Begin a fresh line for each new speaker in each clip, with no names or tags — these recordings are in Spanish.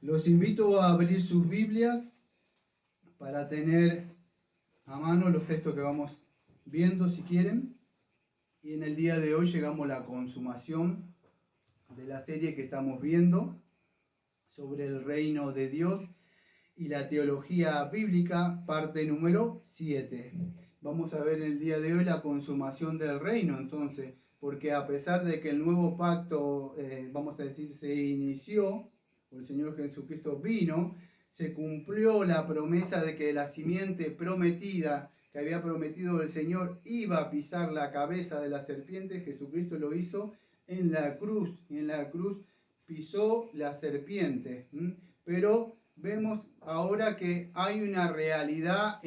Los invito a abrir sus Biblias para tener a mano los textos que vamos viendo si quieren. Y en el día de hoy llegamos a la consumación de la serie que estamos viendo sobre el reino de Dios y la teología bíblica, parte número 7. Vamos a ver en el día de hoy la consumación del reino, entonces, porque a pesar de que el nuevo pacto, vamos a decir, se inició, o el Señor Jesucristo vino, se cumplió la promesa de que la simiente prometida que había prometido el Señor iba a pisar la cabeza de la serpiente. Jesucristo lo hizo en la cruz, y en la cruz pisó la serpiente. Pero vemos ahora que hay una realidad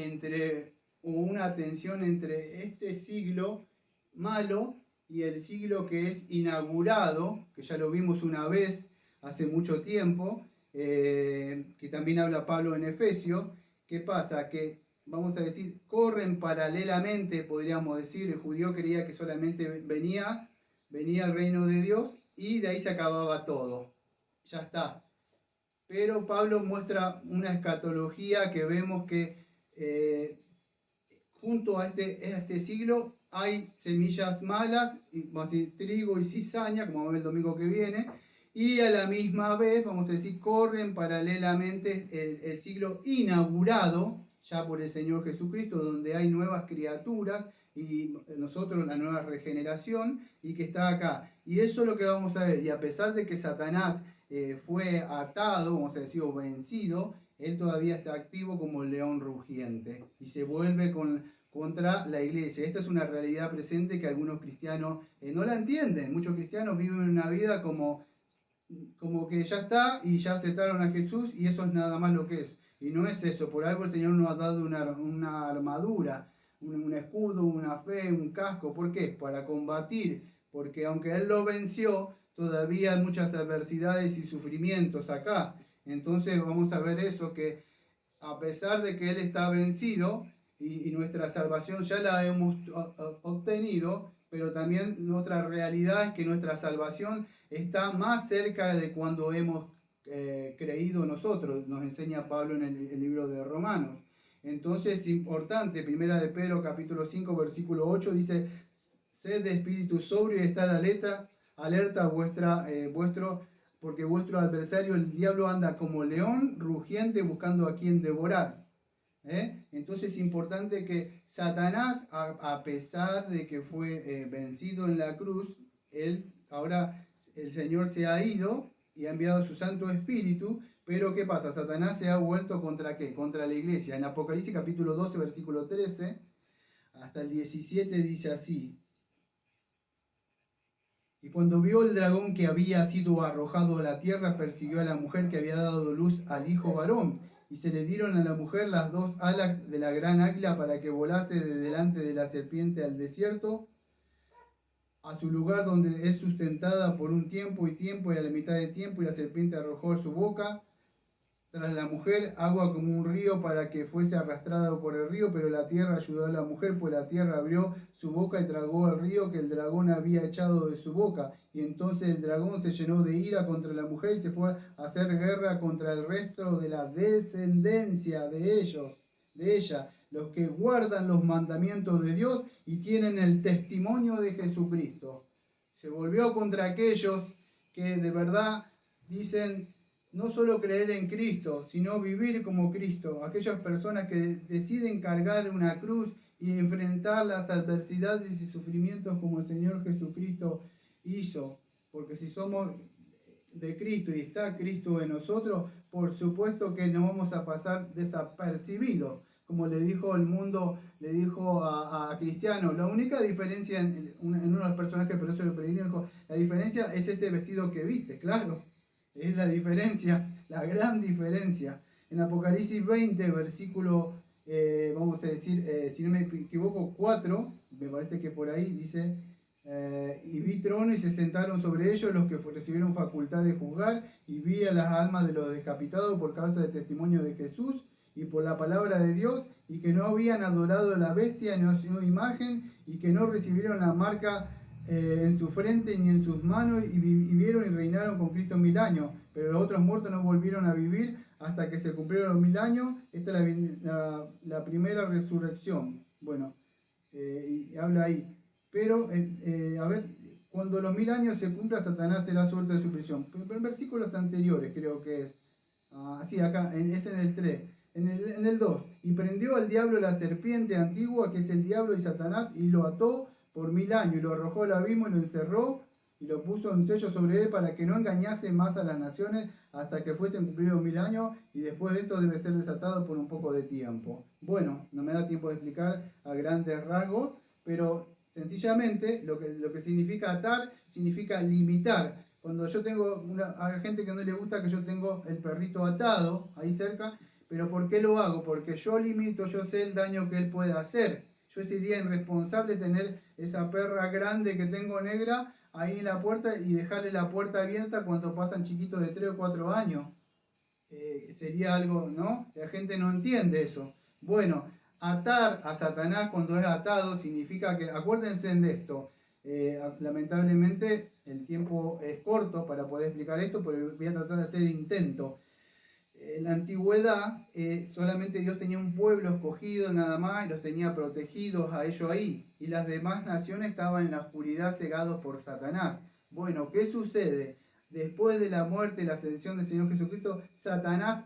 o una tensión entre este siglo malo y el siglo que es inaugurado, que ya lo vimos una vez hace mucho tiempo, que también habla Pablo en Efesios. ¿Qué pasa? Que, vamos a decir, corren paralelamente, podríamos decir. El judío creía que solamente venía el reino de Dios y de ahí se acababa todo. Ya está. Pero Pablo muestra una escatología que vemos que junto a este siglo hay semillas malas, vamos a decir, trigo y cizaña, como vamos a ver el domingo que viene, y a la misma vez, vamos a decir, corren paralelamente el siglo inaugurado ya por el Señor Jesucristo, donde hay nuevas criaturas y nosotros la nueva regeneración, y que está acá. Y eso es lo que vamos a ver. Y a pesar de que Satanás fue atado, vamos a decir, o vencido, él todavía está activo como el león rugiente y se vuelve contra la iglesia. Esta es una realidad presente que algunos cristianos no la entienden. Muchos cristianos viven una vida como que ya está y ya aceptaron a Jesús y eso es nada más lo que es. Y no es eso. Por algo el Señor nos ha dado una armadura, un escudo, una fe, un casco. ¿Por qué? Para combatir. Porque aunque Él lo venció, todavía hay muchas adversidades y sufrimientos acá. Entonces vamos a ver eso, que a pesar de que Él está vencido y nuestra salvación ya la hemos obtenido, pero también otra realidad es que nuestra salvación está más cerca de cuando hemos creído nosotros, nos enseña Pablo en el libro de Romanos. Entonces es importante, primera de Pedro capítulo 5 versículo 8 dice: sed de espíritu sobrio y estar alerta porque vuestro adversario el diablo anda como león rugiente buscando a quien devorar. Entonces es importante que Satanás, a pesar de que fue vencido en la cruz, ahora el Señor se ha ido y ha enviado su Santo Espíritu, pero ¿qué pasa? Satanás se ha vuelto ¿contra qué? Contra la iglesia. En Apocalipsis capítulo 12, versículo 13, hasta el 17 dice así: y cuando vio el dragón que había sido arrojado a la tierra, persiguió a la mujer que había dado luz al hijo varón, y se le dieron a la mujer las dos alas de la gran águila para que volase de delante de la serpiente al desierto, a su lugar donde es sustentada por un tiempo y a la mitad de tiempo, y la serpiente arrojó su boca tras la mujer agua como un río para que fuese arrastrada por el río, pero la tierra ayudó a la mujer, pues la tierra abrió su boca y tragó el río que el dragón había echado de su boca. Y entonces el dragón se llenó de ira contra la mujer y se fue a hacer guerra contra el resto de la descendencia de ella, los que guardan los mandamientos de Dios y tienen el testimonio de Jesucristo. Se volvió contra aquellos que de verdad dicen no solo creer en Cristo, sino vivir como Cristo. Aquellas personas que deciden cargar una cruz y enfrentar las adversidades y sufrimientos como el Señor Jesucristo hizo. Porque si somos de Cristo y está Cristo en nosotros, por supuesto que no vamos a pasar desapercibidos. Como le dijo el mundo, le dijo a Cristiano, la única diferencia en uno de los personajes, pero eso lo dijo, la diferencia es este vestido que viste, claro. Es la diferencia, la gran diferencia. En Apocalipsis 20, versículo, vamos a decir, si no me equivoco, 4, me parece que por ahí dice, y vi trono y se sentaron sobre ellos los que recibieron facultad de juzgar, y vi a las almas de los decapitados por causa del testimonio de Jesús y por la palabra de Dios, y que no habían adorado a la bestia ni a su imagen, y que no recibieron la marca en su frente ni en sus manos, y vivieron y reinaron con Cristo 1000 años, pero los otros muertos no volvieron a vivir hasta que se cumplieron los 1000 años. Esta es la primera resurrección. Bueno, y habla ahí. Pero, a ver, cuando los 1000 años se cumplan, Satanás será suelto de su prisión. Pero en versículos anteriores creo que es. Sí, acá, es en el 3. En el 2. Y prendió al diablo la serpiente antigua, que es el diablo y Satanás, y lo ató por 1000 años, y lo arrojó al abismo y lo encerró, y lo puso un sello sobre él para que no engañase más a las naciones hasta que fuesen cumplidos 1000 años, y después de esto debe ser desatado por un poco de tiempo. Bueno, no me da tiempo de explicar a grandes rasgos, pero sencillamente lo que significa atar, significa limitar. Cuando yo tengo a gente que no le gusta que yo tengo el perrito atado ahí cerca, pero ¿por qué lo hago? Porque yo limito, yo sé el daño que él puede hacer. Yo sería irresponsable tener esa perra grande que tengo negra ahí en la puerta y dejarle la puerta abierta cuando pasan chiquitos de 3 o 4 años. Sería algo, ¿no? La gente no entiende eso. Bueno, atar a Satanás cuando es atado significa que, acuérdense de esto, lamentablemente el tiempo es corto para poder explicar esto, pero voy a tratar de hacer el intento. En la antigüedad solamente Dios tenía un pueblo escogido nada más y los tenía protegidos a ellos ahí, y las demás naciones estaban en la oscuridad cegados por Satanás. Bueno, ¿qué sucede? Después de la muerte y la ascensión del Señor Jesucristo, Satanás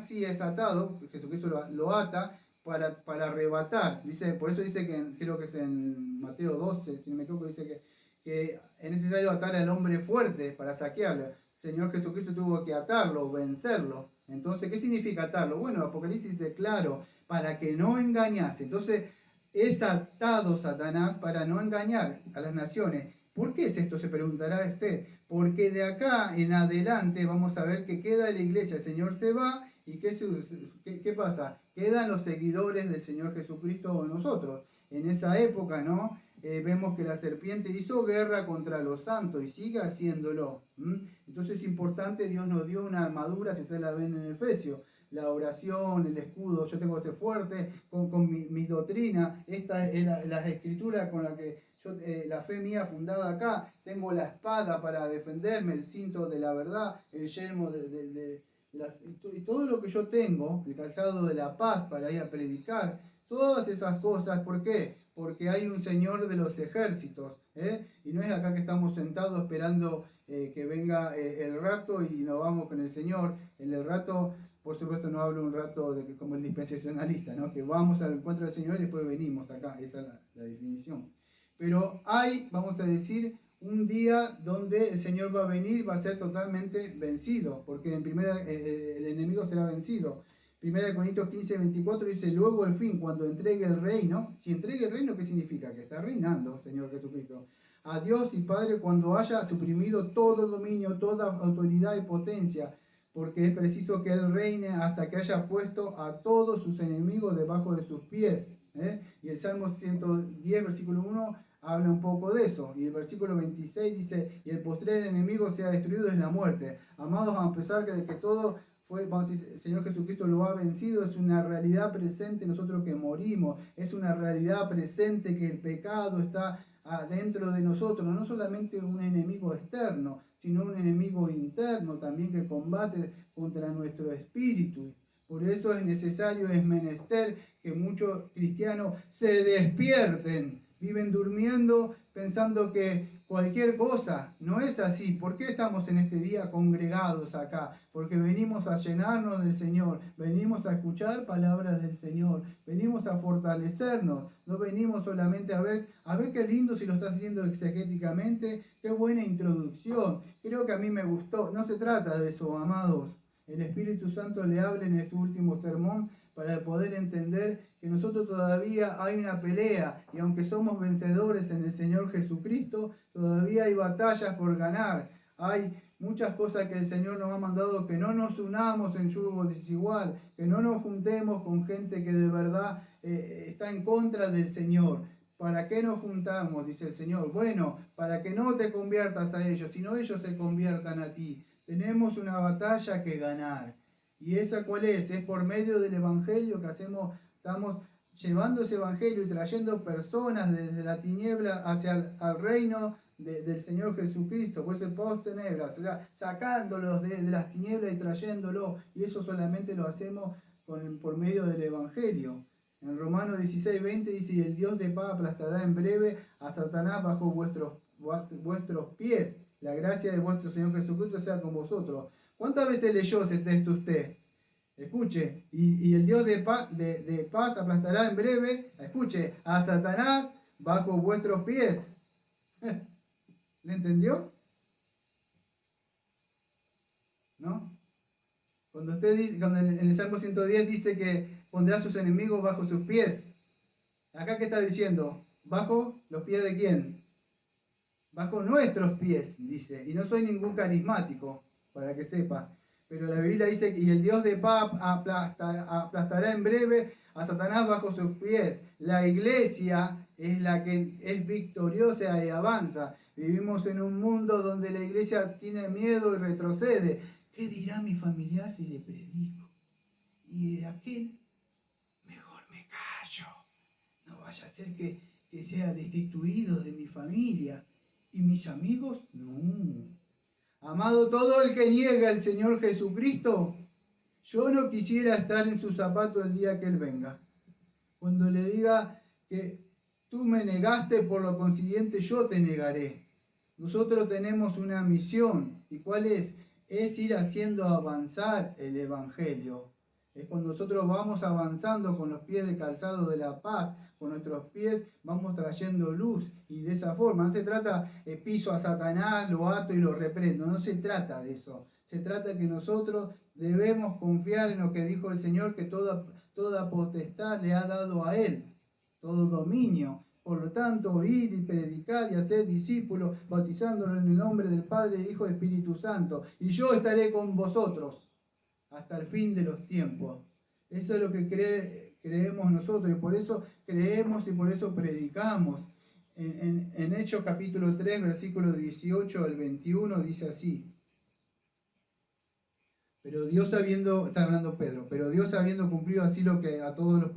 sí es atado, Jesucristo lo ata para arrebatar. Dice, por eso dice que creo que es en Mateo 12, si no me equivoco, dice que es necesario atar al hombre fuerte para saquearlo. Señor Jesucristo tuvo que atarlo, vencerlo. Entonces, ¿qué significa atarlo? Bueno, Apocalipsis dice claro, para que no engañase. Entonces, es atado Satanás para no engañar a las naciones. ¿Por qué es esto? Se preguntará usted. Porque de acá en adelante vamos a ver que queda la iglesia, el Señor se va, y ¿qué pasa? Quedan los seguidores del Señor Jesucristo o nosotros. En esa época, ¿no? Vemos que la serpiente hizo guerra contra los santos y sigue haciéndolo. Entonces es importante, Dios nos dio una armadura, si ustedes la ven en Efesios, la oración, el escudo. Yo tengo este fuerte con mis doctrinas. Esta es la escritura con la que yo, la fe mía fundada acá. Tengo la espada para defenderme, el cinto de la verdad, el yelmo y todo lo que yo tengo, el calzado de la paz para ir a predicar. Todas esas cosas, ¿por qué? Porque hay un Señor de los ejércitos, y no es acá que estamos sentados esperando que venga el rato y nos vamos con el Señor. En el rato, por supuesto, no hablo un rato como el dispensacionalista, ¿no? Que vamos al encuentro del Señor y después venimos acá, esa es la definición. Pero hay, vamos a decir, un día donde el Señor va a venir, va a ser totalmente vencido, porque en primera el enemigo será vencido. 1 Corintios 15, 24 dice, luego el fin, cuando entregue el reino. Si entregue el reino, ¿qué significa? Que está reinando, Señor Jesucristo. A Dios y Padre, cuando haya suprimido todo dominio, toda autoridad y potencia, porque es preciso que Él reine hasta que haya puesto a todos sus enemigos debajo de sus pies. Y el Salmo 110, versículo 1, habla un poco de eso. Y el versículo 26 dice, y el postrer enemigo sea destruido es la muerte. Amados, a pesar de que todo el Señor Jesucristo lo ha vencido, es una realidad presente nosotros que morimos, es una realidad presente que el pecado está adentro de nosotros, no solamente un enemigo externo, sino un enemigo interno también que combate contra nuestro espíritu. Por eso es necesario, es menester que muchos cristianos se despierten. Viven durmiendo pensando que cualquier cosa. No es así. ¿Por qué estamos en este día congregados acá? Porque venimos a llenarnos del Señor, venimos a escuchar palabras del Señor, venimos a fortalecernos. No venimos solamente a ver qué lindo si lo estás haciendo exegéticamente, qué buena introducción. Creo que a mí me gustó. No se trata de eso, amados. El Espíritu Santo le habla en este último sermón para poder entender que nosotros todavía hay una pelea, y aunque somos vencedores en el Señor Jesucristo, todavía hay batallas por ganar. Hay muchas cosas que el Señor nos ha mandado, que no nos unamos en yugo desigual, que no nos juntemos con gente que de verdad está en contra del Señor. ¿Para qué nos juntamos? Dice el Señor. Bueno, para que no te conviertas a ellos, sino ellos se conviertan a ti. Tenemos una batalla que ganar. ¿Y esa cuál es? Es por medio del Evangelio que estamos llevando ese evangelio y trayendo personas desde la tiniebla hacia el reino del Señor Jesucristo, por eso post-tenebras, o sea, sacándolos de las tinieblas y trayéndolos, y eso solamente lo hacemos por medio del evangelio. En Romanos 16:20 dice: y el Dios de paz aplastará en breve a Satanás bajo vuestros pies. La gracia de vuestro Señor Jesucristo sea con vosotros. ¿Cuántas veces leyó ese texto usted? Escuche, y el Dios de paz aplastará en breve, escuche, a Satanás bajo vuestros pies. ¿Le entendió? ¿No? Cuando en el Salmo 110 dice que pondrá a sus enemigos bajo sus pies. Acá, ¿qué está diciendo? ¿Bajo los pies de quién? Bajo nuestros pies, dice. Y no soy ningún carismático, para que sepa. Pero la Biblia dice: y el Dios de paz aplastará en breve a Satanás bajo sus pies. La iglesia es la que es victoriosa y avanza. Vivimos en un mundo donde la iglesia tiene miedo y retrocede. ¿Qué dirá mi familiar si le predico? Y aquel, mejor me callo. No vaya a ser que sea destituido de mi familia. ¿Y mis amigos? No. Amado, todo el que niega al Señor Jesucristo, yo no quisiera estar en sus zapatos el día que Él venga. Cuando le diga que tú me negaste, por lo consiguiente yo te negaré. Nosotros tenemos una misión. ¿Y cuál es? Es ir haciendo avanzar el Evangelio. Es cuando nosotros vamos avanzando con los pies de calzado de la paz, con nuestros pies vamos trayendo luz, y de esa forma no se trata piso a Satanás, lo ato y lo reprendo, no se trata de eso. Se trata que nosotros debemos confiar en lo que dijo el Señor, que toda potestad le ha dado a Él, todo dominio. Por lo tanto, id y predicad y haced discípulos, bautizándolos en el nombre del Padre, Hijo y Espíritu Santo, y yo estaré con vosotros hasta el fin de los tiempos. Eso es lo que creemos nosotros, y por eso creemos y por eso predicamos. En Hechos capítulo 3, versículo 18 al 21, dice así: pero Dios está hablando Pedro, pero Dios habiendo cumplido así lo que a todos los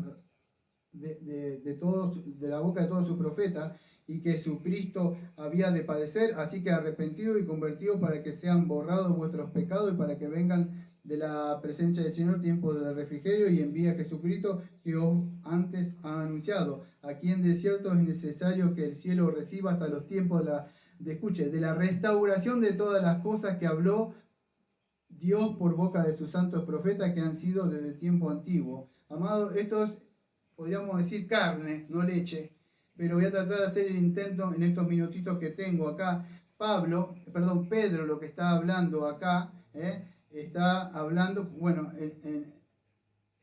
de la boca de todos sus profetas, y que Jesucristo había de padecer, así que arrepentido y convertido para que sean borrados vuestros pecados y para que vengan de la presencia del Señor tiempos de refrigerio, y envía a Jesucristo que os antes ha anunciado, a quien de cierto es necesario que el cielo reciba hasta los tiempos de la restauración de todas las cosas que habló Dios por boca de sus santos profetas que han sido desde tiempo antiguo. Amado, esto es, podríamos decir, carne, no leche, pero voy a tratar de hacer el intento en estos minutitos que tengo acá. Pedro, lo que está hablando acá, está hablando, bueno,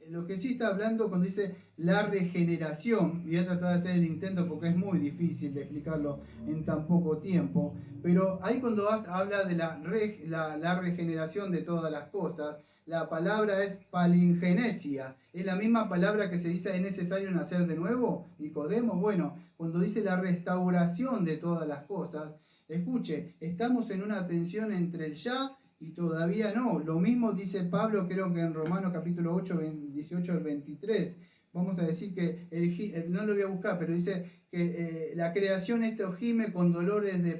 lo que sí está hablando cuando dice la regeneración, voy a tratar de hacer el intento porque es muy difícil de explicarlo en tan poco tiempo, pero ahí cuando habla de la regeneración de todas las cosas, la palabra es palingenesia, es la misma palabra que se dice es necesario nacer de nuevo, Nicodemo. Bueno, cuando dice la restauración de todas las cosas, escuche, estamos en una tensión entre el ya y todavía no. Lo mismo dice Pablo, creo que en Romanos capítulo 8, 18 al 23. Vamos a decir que, no lo voy a buscar, pero dice que la creación gime con dolores de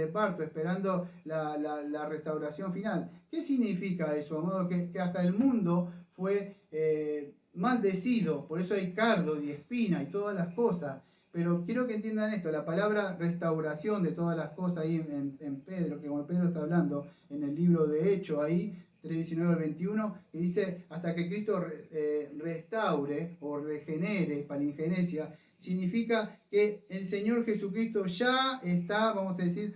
parto, esperando la restauración final. ¿Qué significa eso, amado? Que hasta el mundo fue maldecido, por eso hay cardo y espina y todas las cosas. Pero quiero que entiendan esto, la palabra restauración de todas las cosas ahí en Pedro, que como Pedro está hablando en el libro de Hechos, ahí 3:19 al 21, que dice hasta que Cristo restaure o regenere, palingenesia, significa que el Señor Jesucristo ya está, vamos a decir,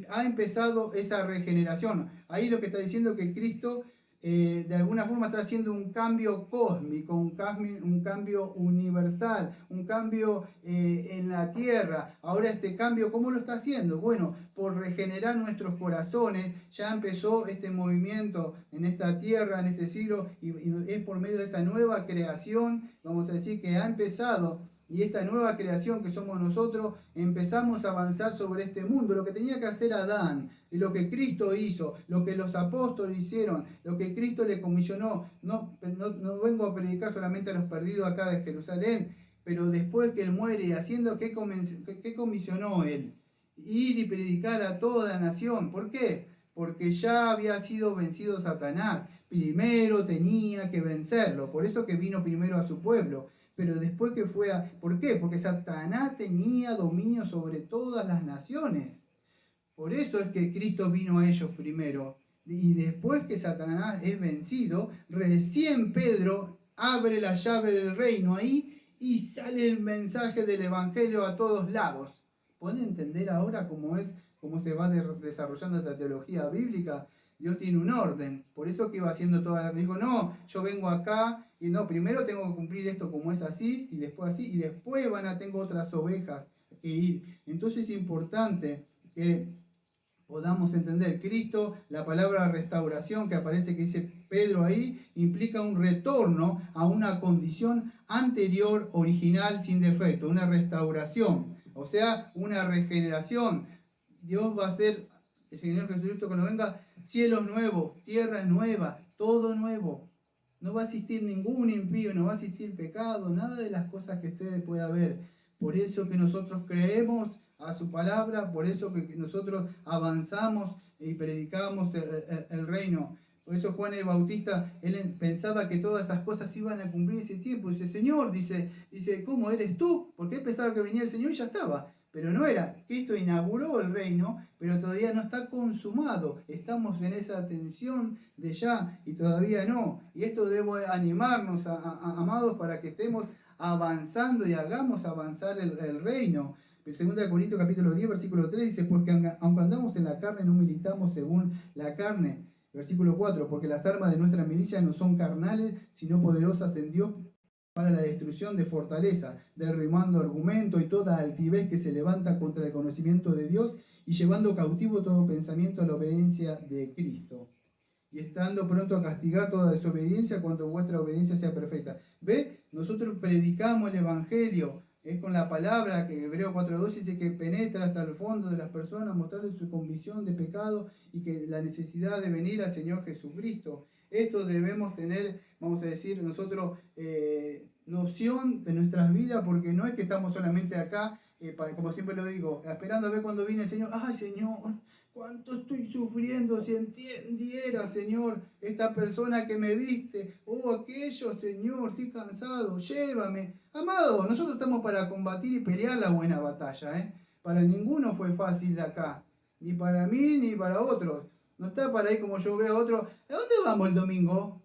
ha empezado esa regeneración. Ahí lo que está diciendo es que Cristo de alguna forma está haciendo un cambio cósmico, un cambio universal, un cambio en la tierra. Ahora este cambio, ¿cómo lo está haciendo? Bueno, por regenerar nuestros corazones. Ya empezó este movimiento en esta tierra, en este siglo, y es por medio de esta nueva creación, vamos a decir, que ha empezado y esta nueva creación que somos nosotros, empezamos a avanzar sobre este mundo. Lo que tenía que hacer Adán, y lo que Cristo hizo, lo que los apóstoles hicieron, lo que Cristo le comisionó. No vengo a predicar solamente a los perdidos acá de Jerusalén, pero después que Él muere, haciendo, ¿qué comisionó Él? Ir y predicar a toda nación. ¿Por qué? Porque ya había sido vencido Satanás. Primero tenía que vencerlo. Por eso que vino primero a su pueblo. Pero después que fue a... ¿Por qué? Porque Satanás tenía dominio sobre todas las naciones. Por eso es que Cristo vino a ellos primero. Y después que Satanás es vencido, recién Pedro abre la llave del reino ahí y sale el mensaje del Evangelio a todos lados. ¿Pueden entender ahora cómo se va desarrollando esta teología bíblica? Dios tiene un orden. Por eso que iba haciendo toda la... Dijo, no, yo vengo acá y no, primero tengo que cumplir esto como es así, y después así, y después tengo otras ovejas que ir. Entonces es importante que podamos entender Cristo, la palabra restauración que aparece, que dice Pedro ahí, implica un retorno a una condición anterior, original, sin defecto, una restauración, o sea, una regeneración. Dios va a hacer, el Señor Jesucristo cuando venga, cielos nuevos, tierras nuevas, todo nuevo. No va a existir ningún impío, no va a existir pecado, nada de las cosas que ustedes puedan ver. Por eso que nosotros creemos a su palabra, por eso que nosotros avanzamos y predicamos el reino. Por eso Juan el Bautista, él pensaba que todas esas cosas iban a cumplir ese tiempo. Dice, Señor, dice, ¿cómo eres tú? Porque él pensaba que venía el Señor y ya estaba. Pero no era. Cristo inauguró el reino, pero todavía no está consumado. Estamos en esa tensión de ya y todavía no. Y esto debe animarnos, amados, para que estemos avanzando y hagamos avanzar el reino. 2 Corintios capítulo 10, versículo 3 dice, porque aunque andamos en la carne, no militamos según la carne. Versículo 4, porque las armas de nuestra milicia no son carnales, sino poderosas en Dios para la destrucción de fortaleza, derribando argumento y toda altivez que se levanta contra el conocimiento de Dios y llevando cautivo todo pensamiento a la obediencia de Cristo. Y estando pronto a castigar toda desobediencia cuando vuestra obediencia sea perfecta. ¿Ve? Nosotros predicamos el Evangelio. Es con la palabra que Hebreo 4.2 dice que penetra hasta el fondo de las personas, mostrarles su convicción de pecado y que la necesidad de venir al Señor Jesucristo. Esto debemos tener, vamos a decir, nosotros noción de nuestras vidas, porque no es que estamos solamente acá, como siempre lo digo, esperando a ver cuando viene el Señor. ¡Ay, Señor! ¿Cuánto estoy sufriendo? Si entendiera, Señor, esta persona que me viste, aquello, Señor, estoy cansado, llévame. Amado, nosotros estamos para combatir y pelear la buena batalla, ¿eh? Para ninguno fue fácil de acá, ni para mí ni para otros. No está para ir como yo veo a otro. ¿A dónde vamos el domingo?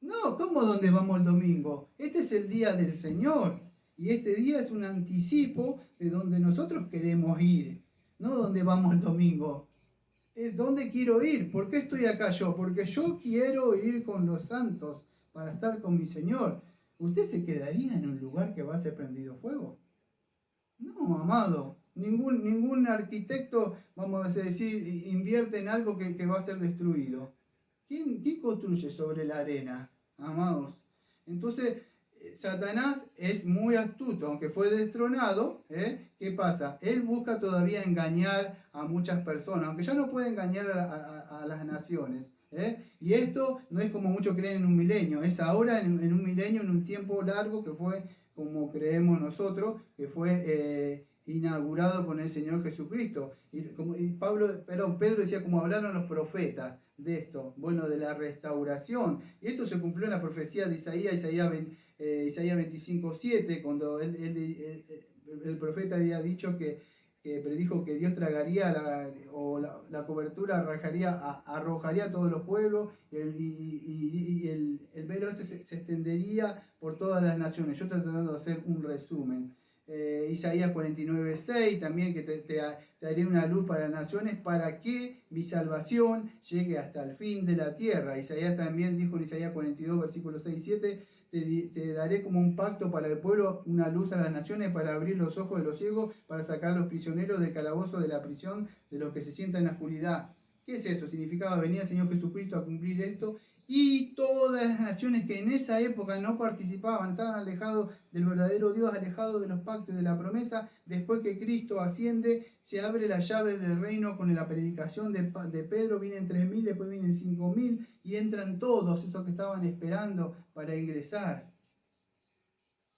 No, ¿cómo dónde vamos el domingo? Este es el día del Señor. Y este día es un anticipo de donde nosotros queremos ir, no donde vamos el domingo. ¿Dónde quiero ir? ¿Por qué estoy acá yo? Porque yo quiero ir con los santos para estar con mi Señor. ¿Usted se quedaría en un lugar que va a ser prendido fuego? No, amado. Ningún arquitecto, vamos a decir, invierte en algo que va a ser destruido. ¿Quién construye sobre la arena, amados? Entonces, Satanás es muy astuto, aunque fue destronado, ¿qué pasa? Él busca todavía engañar a muchas personas, aunque ya no puede engañar a las naciones. Y esto no es como muchos creen en un milenio, es ahora en un milenio, en un tiempo largo que fue como creemos nosotros, que fue inaugurado con el Señor Jesucristo. Y Pedro decía, como hablaron los profetas de esto, bueno, de la restauración. Y esto se cumplió en la profecía de Isaías 25:7, cuando el profeta había dicho que predijo que Dios tragaría la cobertura, arrojaría a todos los pueblos y el velo este se extendería por todas las naciones. Yo estoy tratando de hacer un resumen. Isaías 49:6 también, que te haré una luz para las naciones para que mi salvación llegue hasta el fin de la tierra. Isaías también dijo en Isaías 42, versículos 6 y 7, te daré como un pacto para el pueblo, una luz a las naciones para abrir los ojos de los ciegos, para sacar a los prisioneros del calabozo de la prisión, de los que se sientan en la oscuridad. ¿Qué es eso? Significaba venir el Señor Jesucristo a cumplir esto y todas las naciones que en esa época no participaban, estaban alejados del verdadero Dios, alejados de los pactos y de la promesa. Después que Cristo asciende, se abre la llave del reino con la predicación de Pedro, vienen 3.000, después vienen 5.000 y entran todos esos que estaban esperando para ingresar.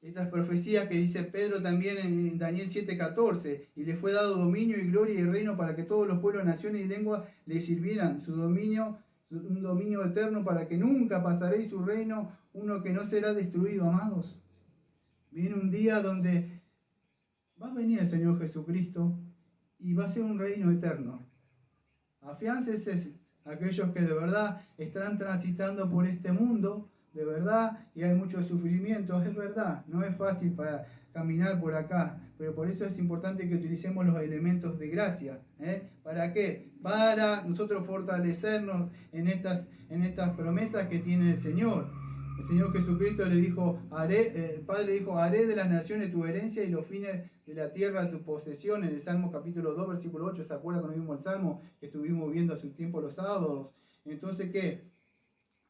Estas profecías que dice Pedro también en Daniel 7:14, y le fue dado dominio y gloria y reino para que todos los pueblos, naciones y lenguas le sirvieran, su dominio, un dominio eterno para que nunca pasaréis su reino, uno que no será destruido, amados. Viene un día donde va a venir el Señor Jesucristo y va a ser un reino eterno. Afiáncense aquellos que de verdad están transitando por este mundo, de verdad, y hay muchos sufrimientos, es verdad, no es fácil para caminar por acá, pero por eso es importante que utilicemos los elementos de gracia. ¿Para qué? Para nosotros fortalecernos en estas promesas que tiene el Señor. El Señor Jesucristo le dijo, el Padre dijo, haré de las naciones tu herencia y los fines de la tierra tu posesión, en el Salmo capítulo 2, versículo 8, ¿se acuerdan cuando vimos el Salmo que estuvimos viendo hace un tiempo los sábados? Entonces, ¿qué?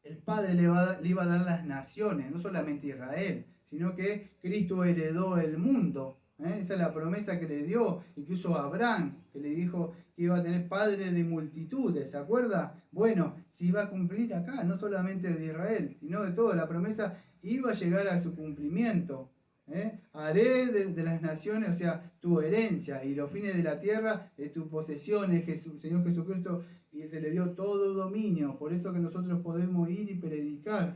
El Padre le iba a dar las naciones, no solamente Israel, sino que Cristo heredó el mundo. Esa es la promesa que le dio, incluso a Abraham, que le dijo que iba a tener padre de multitudes, ¿se acuerda? Bueno, se iba a cumplir acá, no solamente de Israel, sino de todo. La promesa iba a llegar a su cumplimiento. Haré de las naciones, o sea, tu herencia, y los fines de la tierra de tu posesión, Señor Jesucristo, y se le dio todo dominio. Por eso que nosotros podemos ir y predicar.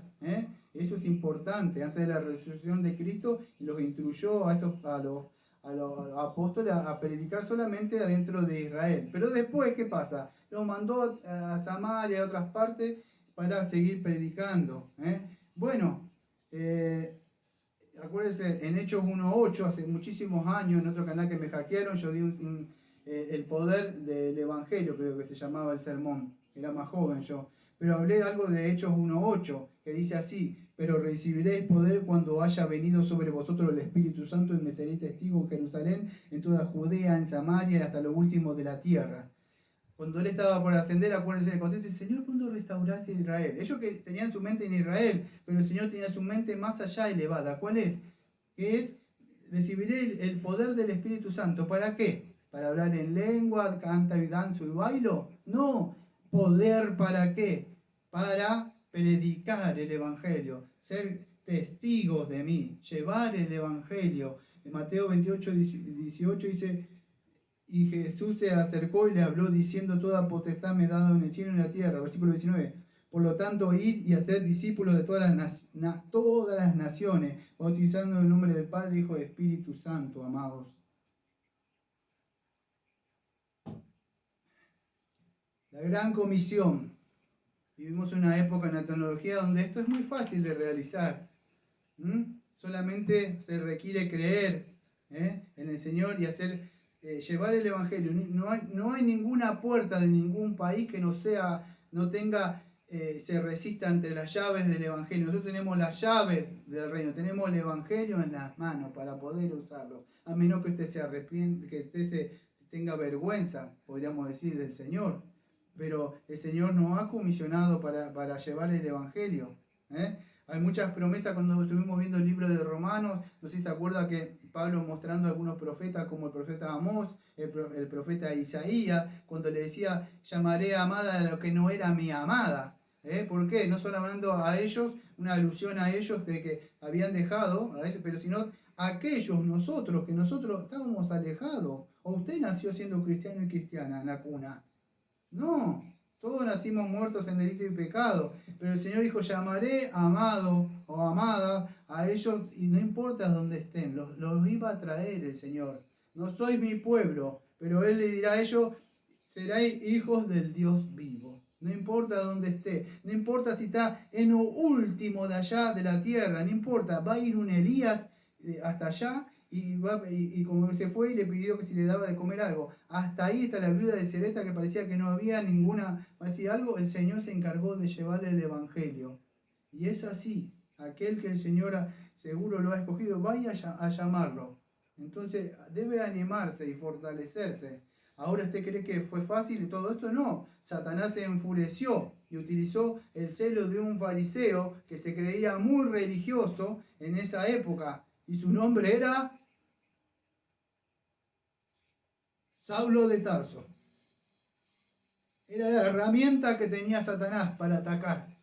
Eso es importante. Antes de la resurrección de Cristo, los instruyó a los apóstoles a predicar solamente adentro de Israel. Pero después, ¿qué pasa? Los mandó a Samaria y a otras partes para seguir predicando. Bueno, acuérdense, en Hechos 1.8, hace muchísimos años, en otro canal que me hackearon, yo di el poder del Evangelio, creo que se llamaba el sermón, era más joven yo, pero hablé algo de Hechos 1.8, que dice así: pero recibiréis poder cuando haya venido sobre vosotros el Espíritu Santo y me seréis testigos en Jerusalén, en toda Judea, en Samaria y hasta lo último de la tierra. Cuando él estaba por ascender, acuérdense del contexto, dice: Señor, ¿cuándo restauraste Israel? Ellos que tenían su mente en Israel, pero el Señor tenía su mente más allá elevada. ¿Cuál es? Que es: recibiré el poder del Espíritu Santo. ¿Para qué? ¿Para hablar en lengua, canta y danzo y bailo? No. ¿Poder para qué? Para predicar el Evangelio, ser testigos de mí, llevar el Evangelio. En Mateo 28:18 dice: y Jesús se acercó y le habló diciendo: toda potestad me he dado en el cielo y en la tierra. Versículo 19. Por lo tanto, ir y hacer discípulos de todas las naciones, bautizando en el nombre del Padre, Hijo y Espíritu Santo, amados. La gran comisión. Vivimos una época en la tecnología donde esto es muy fácil de realizar. Solamente se requiere creer en el Señor y llevar el Evangelio. No hay ninguna puerta de ningún país que se resista ante las llaves del Evangelio. Nosotros tenemos las llaves del reino, tenemos el Evangelio en las manos para poder usarlo. A menos que usted se arrepiente, que usted tenga vergüenza, podríamos decir, del Señor. Pero el Señor nos ha comisionado para llevar el Evangelio. Hay muchas promesas. Cuando estuvimos viendo el libro de Romanos, no sé si se acuerda que Pablo mostrando a algunos profetas, como el profeta Amós, el profeta Isaías, cuando le decía: llamaré amada a lo que no era mi amada. ¿Por qué? No solo hablando a ellos, una alusión a ellos de que habían dejado a ellos, pero sino a aquellos, que nosotros estábamos alejados. ¿O usted nació siendo cristiano y cristiana en la cuna? No, todos nacimos muertos en delito y pecado, pero el Señor dijo: llamaré amado o amada a ellos, y no importa dónde estén, los iba a traer el Señor. No sois mi pueblo, pero Él le dirá a ellos: seréis hijos del Dios vivo. No importa dónde esté, no importa si está en lo último de allá de la tierra, no importa, va a ir un Elías hasta allá. Y como se fue y le pidió que si le daba de comer algo. Hasta ahí está la viuda de Serepta, que parecía que no había ninguna, decir algo. El Señor se encargó de llevarle el Evangelio. Y es así. Aquel que el Señor seguro lo ha escogido, vaya a llamarlo. Entonces debe animarse y fortalecerse. Ahora, ¿usted cree que fue fácil y todo esto? No. Satanás se enfureció. y utilizó el celo de un fariseo que se creía muy religioso en esa época. Y su nombre era Saulo de Tarso. Era la herramienta que tenía Satanás para atacar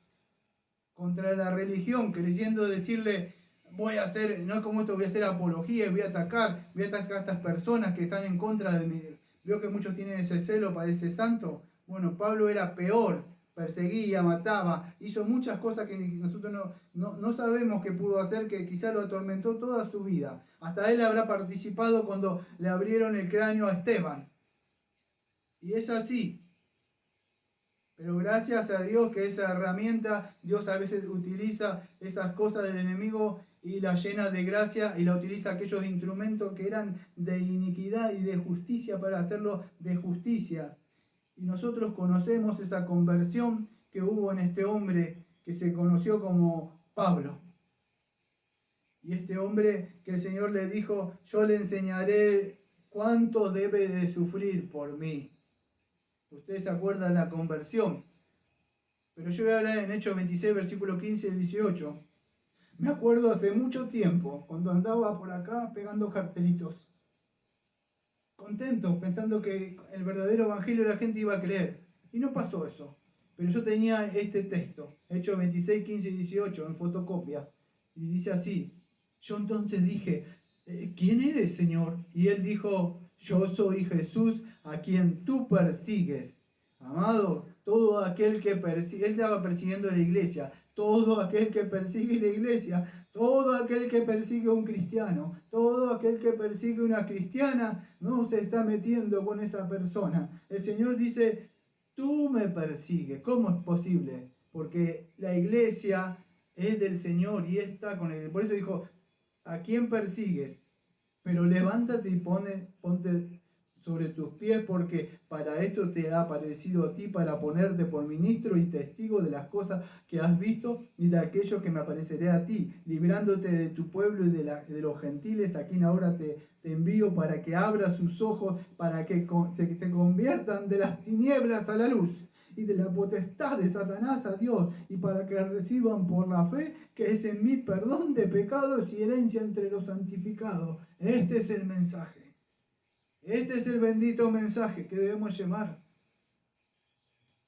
contra la religión, creyendo decirle, voy a hacer, no como esto, voy a hacer apología, voy a atacar a estas personas que están en contra de mí. Veo que muchos tienen ese celo para ese santo. Bueno, Pablo era peor, perseguía, mataba, hizo muchas cosas que nosotros no sabemos qué pudo hacer, que quizá lo atormentó toda su vida. Hasta él habrá participado cuando le abrieron el cráneo a Esteban. Y es así. Pero gracias a Dios que esa herramienta, Dios a veces utiliza esas cosas del enemigo y la llena de gracia y la utiliza aquellos instrumentos que eran de iniquidad y de justicia para hacerlo de justicia. Y nosotros conocemos esa conversión que hubo en este hombre que se conoció como Pablo. Y este hombre que el Señor le dijo, yo le enseñaré cuánto debe de sufrir por mí. Ustedes se acuerdan de la conversión. Pero yo voy a hablar en Hechos 26, versículos 15 y 18. Me acuerdo hace mucho tiempo, cuando andaba por acá pegando cartelitos. Contento, pensando que el verdadero evangelio la gente iba a creer. Y no pasó eso. Pero yo tenía este texto, Hechos 26, 15 y 18, en fotocopia. Y dice así. Yo entonces dije, ¿quién eres, Señor? Y él dijo, yo soy Jesús a quien tú persigues. Amado, todo aquel que persigue, él estaba persiguiendo a la iglesia, todo aquel que persigue la iglesia, todo aquel que persigue a un cristiano, todo aquel que persigue a una cristiana, no se está metiendo con esa persona. El Señor dice, tú me persigues. ¿Cómo es posible? Porque la iglesia es del Señor y está con él. Por eso dijo, ¿a quién persigues? Pero levántate y ponte sobre tus pies, porque para esto te ha aparecido a ti, para ponerte por ministro y testigo de las cosas que has visto y de aquello que me apareceré a ti, librándote de tu pueblo y de los gentiles, a quien ahora te envío para que abra sus ojos, para que se conviertan de las tinieblas a la luz y de la potestad de Satanás a Dios, y para que reciban por la fe que es en mí perdón de pecados y herencia entre los santificados. Este es el mensaje. Este es el bendito mensaje que debemos llevar.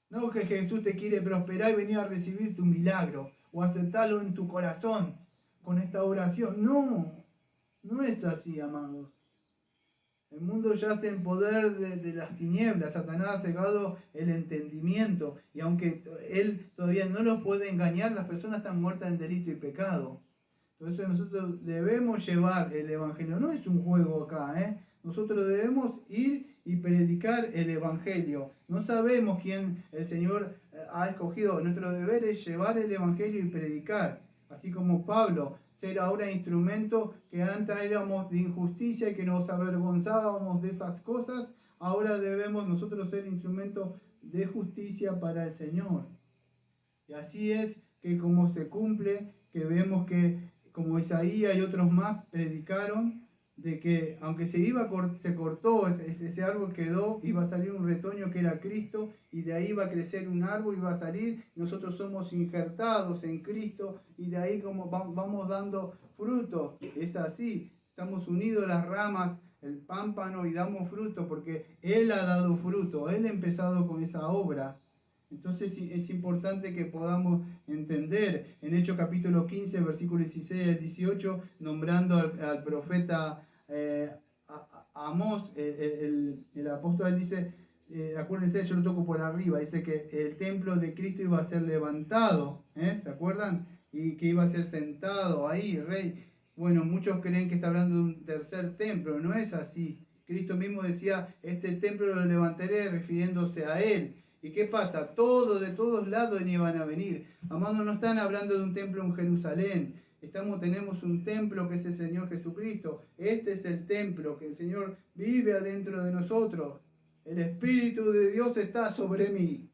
No que Jesús te quiere prosperar y venir a recibir tu milagro o aceptarlo en tu corazón con esta oración. No, no es así, amados. El mundo yace en poder de las tinieblas. Satanás ha cegado el entendimiento. Y aunque él todavía no los puede engañar, las personas están muertas en delito y pecado. Entonces nosotros debemos llevar el Evangelio. No es un juego acá, ¿eh? Nosotros debemos ir y predicar el Evangelio. No sabemos quién el Señor ha escogido. Nuestro deber es llevar el Evangelio y predicar. Así como Pablo, ser ahora instrumento que antes éramos de injusticia y que nos avergonzábamos de esas cosas. Ahora debemos nosotros ser instrumento de justicia para el Señor. Y así es que como se cumple, que vemos que como Isaías y otros más predicaron, de que aunque se cortó, ese árbol quedó, iba a salir un retoño que era Cristo, y de ahí iba a crecer un árbol, iba a salir, nosotros somos injertados en Cristo, y de ahí como vamos dando fruto. Es así, estamos unidos a las ramas, el pámpano, y damos fruto, porque Él ha dado fruto, Él ha empezado con esa obra. Entonces es importante que podamos entender en Hechos capítulo 15, versículos 16 al 18, nombrando al profeta Amós, el apóstol dice, acuérdense, yo lo toco por arriba, dice que el templo de Cristo iba a ser levantado, ¿se acuerdan? Y que iba a ser sentado ahí, rey. Bueno, muchos creen que está hablando de un tercer templo, no es así. Cristo mismo decía, este templo lo levantaré refiriéndose a Él. ¿Y qué pasa? Todos de todos lados iban a venir. Amados, no están hablando de un templo en Jerusalén. Tenemos un templo que es el Señor Jesucristo. Este es el templo que el Señor vive adentro de nosotros. El Espíritu de Dios está sobre mí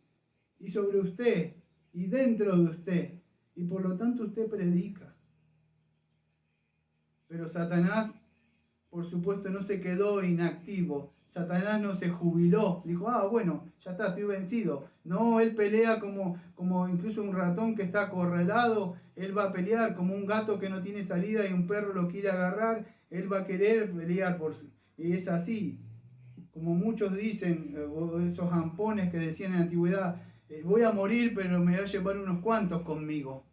y sobre usted y dentro de usted. Y por lo tanto usted predica. Pero Satanás, por supuesto, no se quedó inactivo. Satanás no se jubiló, dijo, bueno, ya está, estoy vencido. No, él pelea como incluso un ratón que está acorralado, él va a pelear como un gato que no tiene salida y un perro lo quiere agarrar, él va a querer pelear y es así. Como muchos dicen, o esos zampones que decían en la antigüedad, voy a morir pero me voy a llevar unos cuantos conmigo.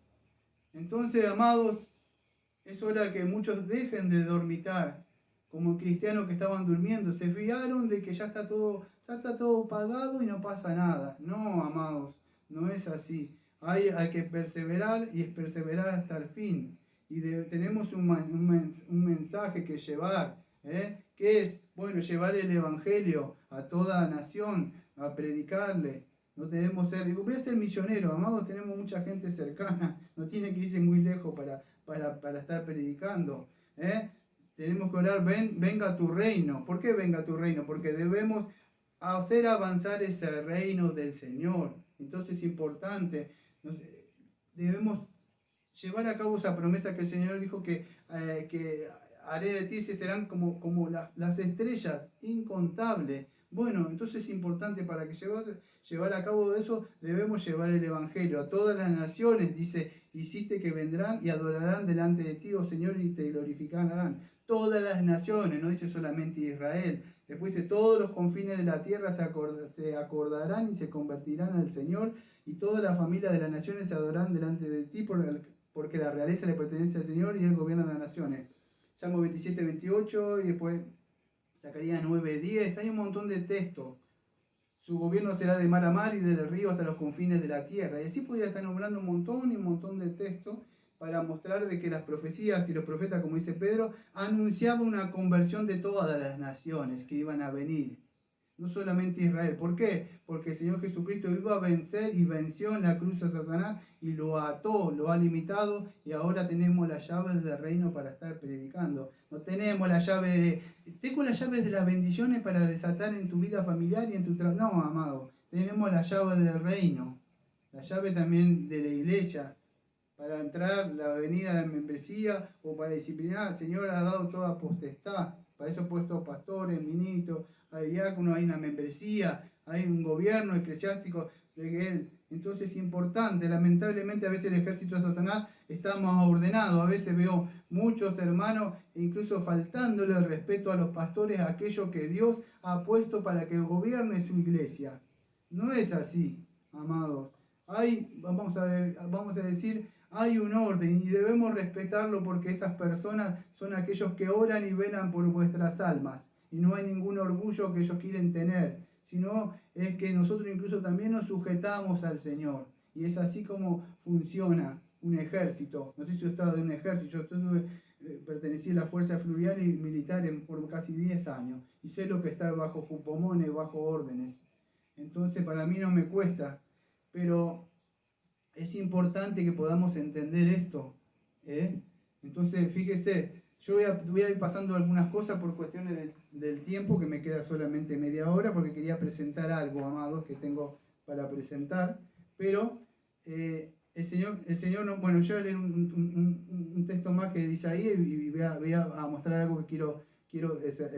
Entonces, amados, es hora que muchos dejen de dormitar, como cristianos que estaban durmiendo, se fiaron de que ya está todo pagado y no pasa nada. No, amados, no es así. Hay que perseverar y es perseverar hasta el fin. Y tenemos un mensaje que llevar, que es, bueno, llevar el Evangelio a toda nación, a predicarle. No tenemos ser, digo, voy a ser misionero, amados, tenemos mucha gente cercana, no tiene que irse muy lejos para estar predicando. Tenemos que orar, venga tu reino. ¿Por qué venga tu reino? Porque debemos hacer avanzar ese reino del Señor. Entonces es importante, debemos llevar a cabo esa promesa que el Señor dijo que haré de ti, serán como las estrellas, incontables. Bueno, entonces es importante para que llevar a cabo eso, debemos llevar el Evangelio a todas las naciones. Dice, hiciste que vendrán y adorarán delante de ti, oh Señor, y te glorificarán. Todas las naciones, no dice solamente Israel. Después dice, todos los confines de la tierra se acordarán y se convertirán al Señor, y toda la familia de las naciones se adorarán delante de ti, porque la realeza le pertenece al Señor y Él gobierna las naciones. Salmo 27, 28 y después Zacarías 9, 10. Hay un montón de textos. Su gobierno será de mar a mar y del río hasta los confines de la tierra. Y así podría estar nombrando un montón de textos para mostrar de que las profecías y los profetas, como dice Pedro, anunciaban una conversión de todas las naciones que iban a venir. No solamente Israel. ¿Por qué? Porque el Señor Jesucristo iba a vencer y venció en la cruz a Satanás y lo ató, lo ha limitado, y ahora tenemos las llaves del reino para estar predicando. No tenemos la llave tengo las llaves de las bendiciones para desatar en tu vida familiar y en tu trabajo. No, amado, tenemos la llave del reino, la llave también de la iglesia, para entrar, la venida de la membresía o para disciplinar. El Señor ha dado toda potestad. Para eso ha puesto pastores, ministros, hay diáconos, hay una membresía, hay un gobierno eclesiástico de Él. Entonces es importante. Lamentablemente a veces el ejército de Satanás está más ordenado. A veces veo muchos hermanos incluso faltándole el respeto a los pastores, a aquellos que Dios ha puesto para que gobierne su iglesia. No es así, amados. Vamos a decir, hay un orden y debemos respetarlo, porque esas personas son aquellos que oran y velan por vuestras almas. Y no hay ningún orgullo que ellos quieren tener, sino es que nosotros incluso también nos sujetamos al Señor. Y es así como funciona un ejército. No sé si yo estaba de un ejército, yo pertenecí a la fuerza fluvial y militar por casi 10 años. Y sé lo que es estar bajo jupomones, bajo órdenes. Entonces para mí no me cuesta. Pero es importante que podamos entender esto. Entonces, fíjese, yo voy a ir pasando algunas cosas por cuestiones del tiempo, que me queda solamente media hora, porque quería presentar algo, amados, que tengo para presentar. Pero el Señor no, bueno, yo voy a leer un texto más que dice ahí y voy a mostrar algo que quiero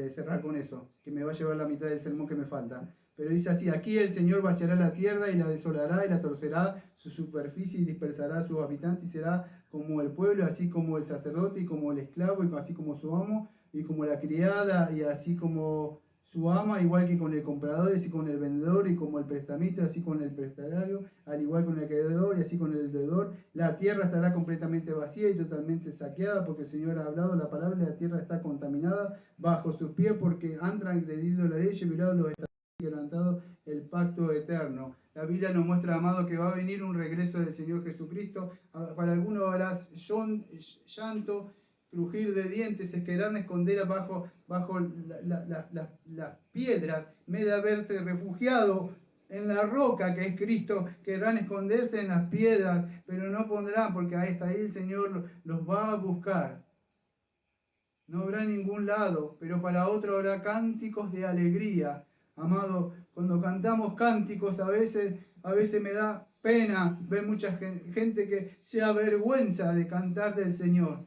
cerrar con eso, que me va a llevar la mitad del sermón que me falta. Pero dice así, aquí el Señor vaciará la tierra y la desolará y la torcerá su superficie y dispersará a sus habitantes, y será como el pueblo, así como el sacerdote y como el esclavo, y así como su amo, y como la criada, y así como su ama, igual que con el comprador, y así con el vendedor, y como el prestamista, así con el prestatario, al igual con el acreedor, y así con el deudor. La tierra estará completamente vacía y totalmente saqueada, porque el Señor ha hablado la palabra, y la tierra está contaminada bajo sus pies, porque han transgredido la ley y violado los estatutos, quebrantado el pacto eterno. La Biblia nos muestra, amado, que va a venir un regreso del Señor Jesucristo. Para algunos habrá llanto, crujir de dientes, se querrán esconder bajo las piedras, en vez de haberse refugiado en la roca que es Cristo, querrán esconderse en las piedras, pero no pondrán, porque ahí está, ahí el Señor los va a buscar. No habrá ningún lado, pero para otro habrá cánticos de alegría. Amado, cuando cantamos cánticos a veces me da pena ver mucha gente que se avergüenza de cantar del Señor.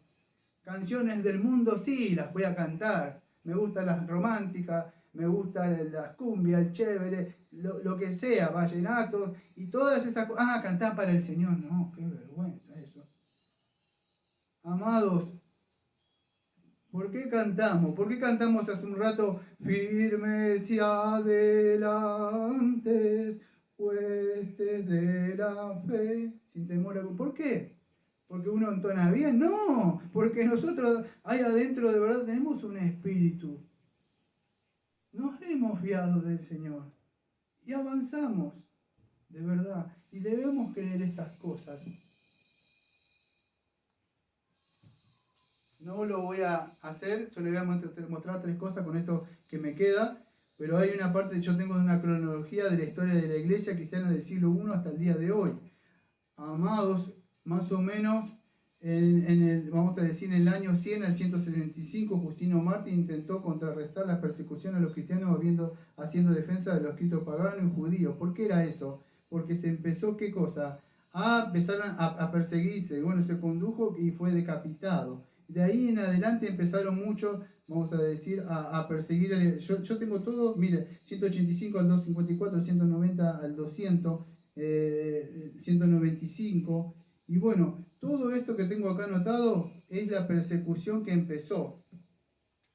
Canciones del mundo sí, las voy a cantar. Me gustan las románticas, me gusta la cumbia, el chévere, lo que sea, vallenatos y todas esas cosas. Ah, cantar para el Señor, no, qué vergüenza eso. Amados, ¿por qué cantamos? ¿Por qué cantamos hace un rato firmes y adelante, huestes de la fe, sin temor a... ¿Por qué? ¿Porque uno entona bien? No, porque nosotros ahí adentro de verdad tenemos un espíritu. Nos hemos fiado del Señor y avanzamos, de verdad. Y debemos creer estas cosas. No lo voy a hacer, yo le voy a mostrar 3 cosas con esto que me queda, pero hay una parte, yo tengo una cronología de la historia de la iglesia cristiana del siglo I hasta el día de hoy. Amados, más o menos, vamos a decir, en el año 100 al 175, Justino Mártir intentó contrarrestar las persecuciones a los cristianos haciendo defensa de los escritos paganos y judíos. ¿Por qué era eso? Porque se empezó, ¿qué cosa? Empezaron a perseguirse, bueno, se condujo y fue decapitado. De ahí en adelante empezaron muchos, vamos a decir, a perseguir. Yo tengo todo, mire, 185 al 254, 190 al 200, 195. Y bueno, todo esto que tengo acá anotado es la persecución que empezó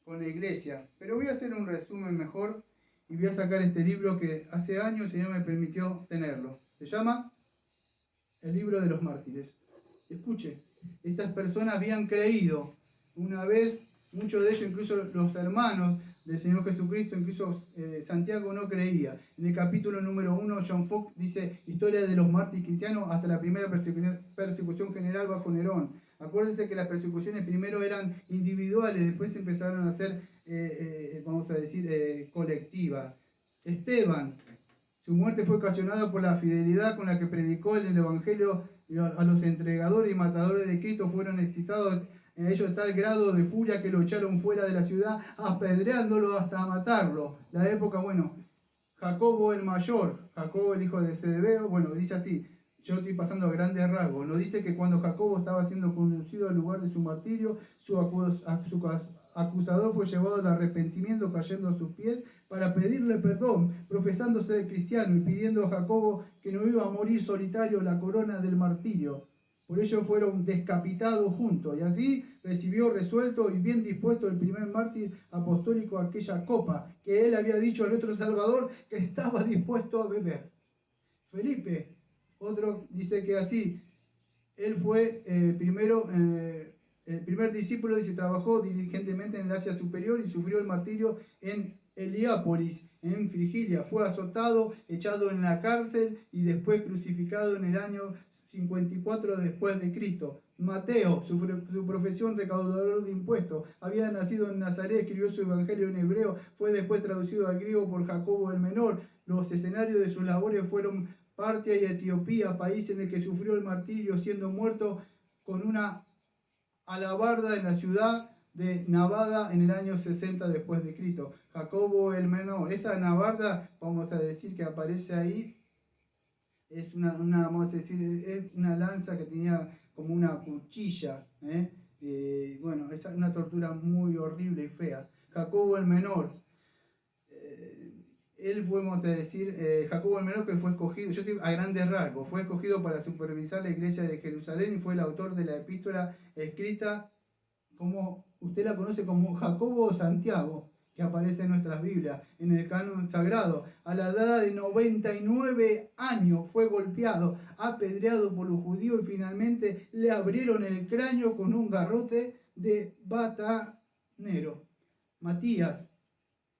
con la iglesia. Pero voy a hacer un resumen mejor y voy a sacar este libro que hace años el Señor me permitió tenerlo. Se llama El Libro de los Mártires. Escuche, estas personas habían creído una vez, muchos de ellos, incluso los hermanos del Señor Jesucristo, incluso Santiago no creía. En el capítulo número 1, John Fox dice, historia de los mártires cristianos hasta la primera persecución general bajo Nerón. Acuérdense que las persecuciones primero eran individuales, después empezaron a ser, vamos a decir, colectivas. Esteban, su muerte fue ocasionada por la fidelidad con la que predicó el Evangelio a los entregadores y matadores de Cristo. Fueron excitados en ellos tal grado de furia que lo echaron fuera de la ciudad, apedreándolo hasta matarlo. La época, bueno, Jacobo el mayor, Jacobo el hijo de Zebedeo, bueno, dice así, yo estoy pasando a grandes rasgos, nos dice que cuando Jacobo estaba siendo conducido al lugar de su martirio, su acusador fue llevado al arrepentimiento cayendo a sus pies para pedirle perdón, profesándose cristiano y pidiendo a Jacobo que no iba a morir solitario la corona del martirio. Por ello fueron descapitados juntos, y así recibió resuelto y bien dispuesto el primer mártir apostólico aquella copa que él había dicho a nuestro Salvador que estaba dispuesto a beber. Felipe, otro dice que así, él fue el primer discípulo y se trabajó diligentemente en el Asia Superior y sufrió el martirio en Heliópolis, en Frigilia. Fue azotado, echado en la cárcel y después crucificado en el año 54 después de Cristo. Mateo, su profesión recaudador de impuestos, había nacido en Nazaret, escribió su evangelio en hebreo, fue después traducido al griego por Jacobo el Menor. Los escenarios de sus labores fueron Partia y Etiopía, país en el que sufrió el martirio, siendo muerto con una alabarda en la ciudad de Navada en el año 60 después de Cristo. Jacobo el Menor, esa navarda, vamos a decir que aparece ahí, es vamos a decir, es una lanza que tenía como una cuchilla, bueno, es una tortura muy horrible y fea. Jacobo el Menor, él fue, vamos a decir, Jacobo el Menor, que fue escogido, yo digo a grandes rasgos, fue escogido para supervisar la iglesia de Jerusalén y fue el autor de la epístola escrita, como usted la conoce como Jacobo o Santiago, que aparece en nuestras Biblias, en el canon sagrado. A la edad de 99 años fue golpeado, apedreado por los judíos y finalmente le abrieron el cráneo con un garrote de batanero. Matías,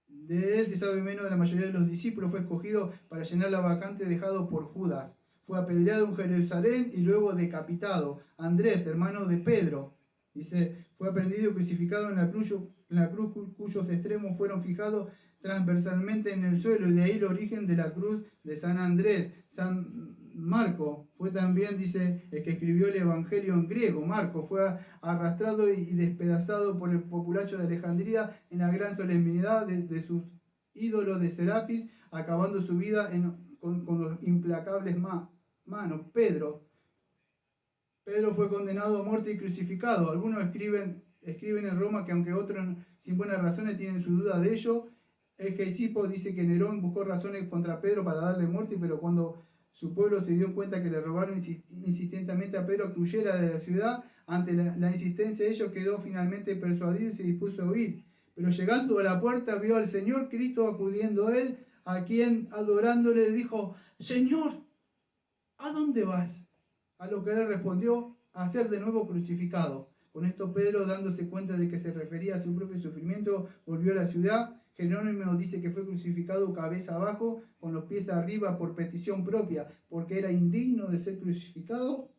de él se sabe menos de la mayoría de los discípulos, fue escogido para llenar la vacante dejado por Judas. Fue apedreado en Jerusalén y luego decapitado. Andrés, hermano de Pedro, dice, fue aprendido y crucificado en la cruz cuyos extremos fueron fijados transversalmente en el suelo, y de ahí el origen de la cruz de San Andrés. San Marco fue también, dice, el que escribió el Evangelio en griego. Marco fue arrastrado y despedazado por el populacho de Alejandría en la gran solemnidad de sus ídolos de Serapis, acabando su vida con los implacables manos. Pedro fue condenado a muerte y crucificado. Algunos escriben en Roma que aunque otros sin buenas razones tienen su duda de ello, Gesipo dice que Nerón buscó razones contra Pedro para darle muerte, pero cuando su pueblo se dio cuenta que le rogaron insistentemente a Pedro que huyera de la ciudad, ante la insistencia de ellos quedó finalmente persuadido y se dispuso a huir. Pero llegando a la puerta vio al Señor Cristo acudiendo a él, a quien adorándole le dijo: Señor, ¿a dónde vas? A lo que él respondió: a ser de nuevo crucificado. Con esto Pedro, dándose cuenta de que se refería a su propio sufrimiento, volvió a la ciudad. Jerónimo dice que fue crucificado cabeza abajo, con los pies arriba por petición propia, porque era indigno de ser crucificado.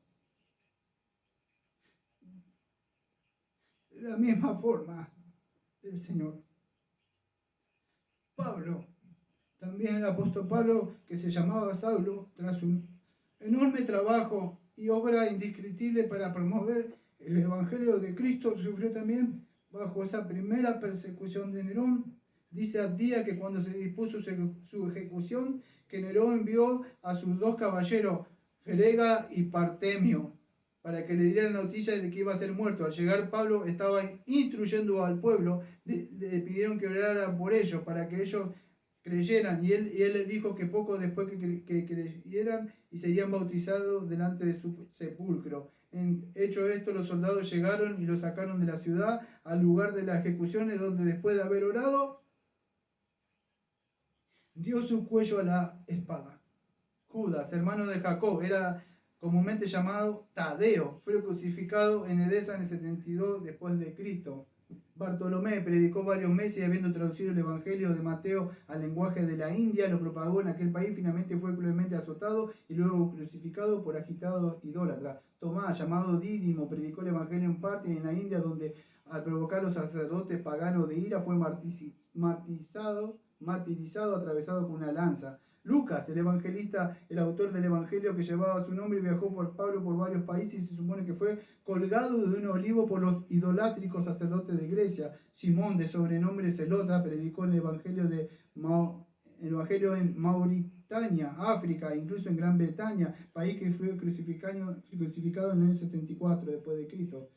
De la misma forma del Señor. Pablo, también el apóstol Pablo, que se llamaba Saulo, tras un enorme trabajo y obra indescriptible para promover el Evangelio de Cristo, sufrió también bajo esa primera persecución de Nerón. Dice Abdías que cuando se dispuso su ejecución, que Nerón envió a sus dos caballeros, Ferega y Partemio, para que le dieran noticia de que iba a ser muerto. Al llegar Pablo estaba instruyendo al pueblo, le pidieron que orara por ellos, para que ellos creyeran, y él les dijo que poco después que creyeran y serían bautizados delante de su sepulcro. Hecho esto, los soldados llegaron y lo sacaron de la ciudad al lugar de las ejecuciones, donde después de haber orado, dio su cuello a la espada. Judas, hermano de Jacob, era comúnmente llamado Tadeo, fue crucificado en Edesa en el 72 después de Cristo. Bartolomé predicó varios meses y habiendo traducido el Evangelio de Mateo al lenguaje de la India, lo propagó en aquel país, finalmente fue cruelmente azotado y luego crucificado por agitado idólatra. Tomás, llamado Dídimo, predicó el Evangelio en parte en la India, donde al provocar a los sacerdotes paganos de ira fue martirizado, atravesado con una lanza. Lucas, el evangelista, el autor del evangelio que llevaba su nombre, viajó por Pablo por varios países y se supone que fue colgado de un olivo por los idolátricos sacerdotes de Grecia. Simón, de sobrenombre Zelota, predicó el evangelio en Mauritania, África, incluso en Gran Bretaña, país que fue crucificado en el año 74 después de Cristo.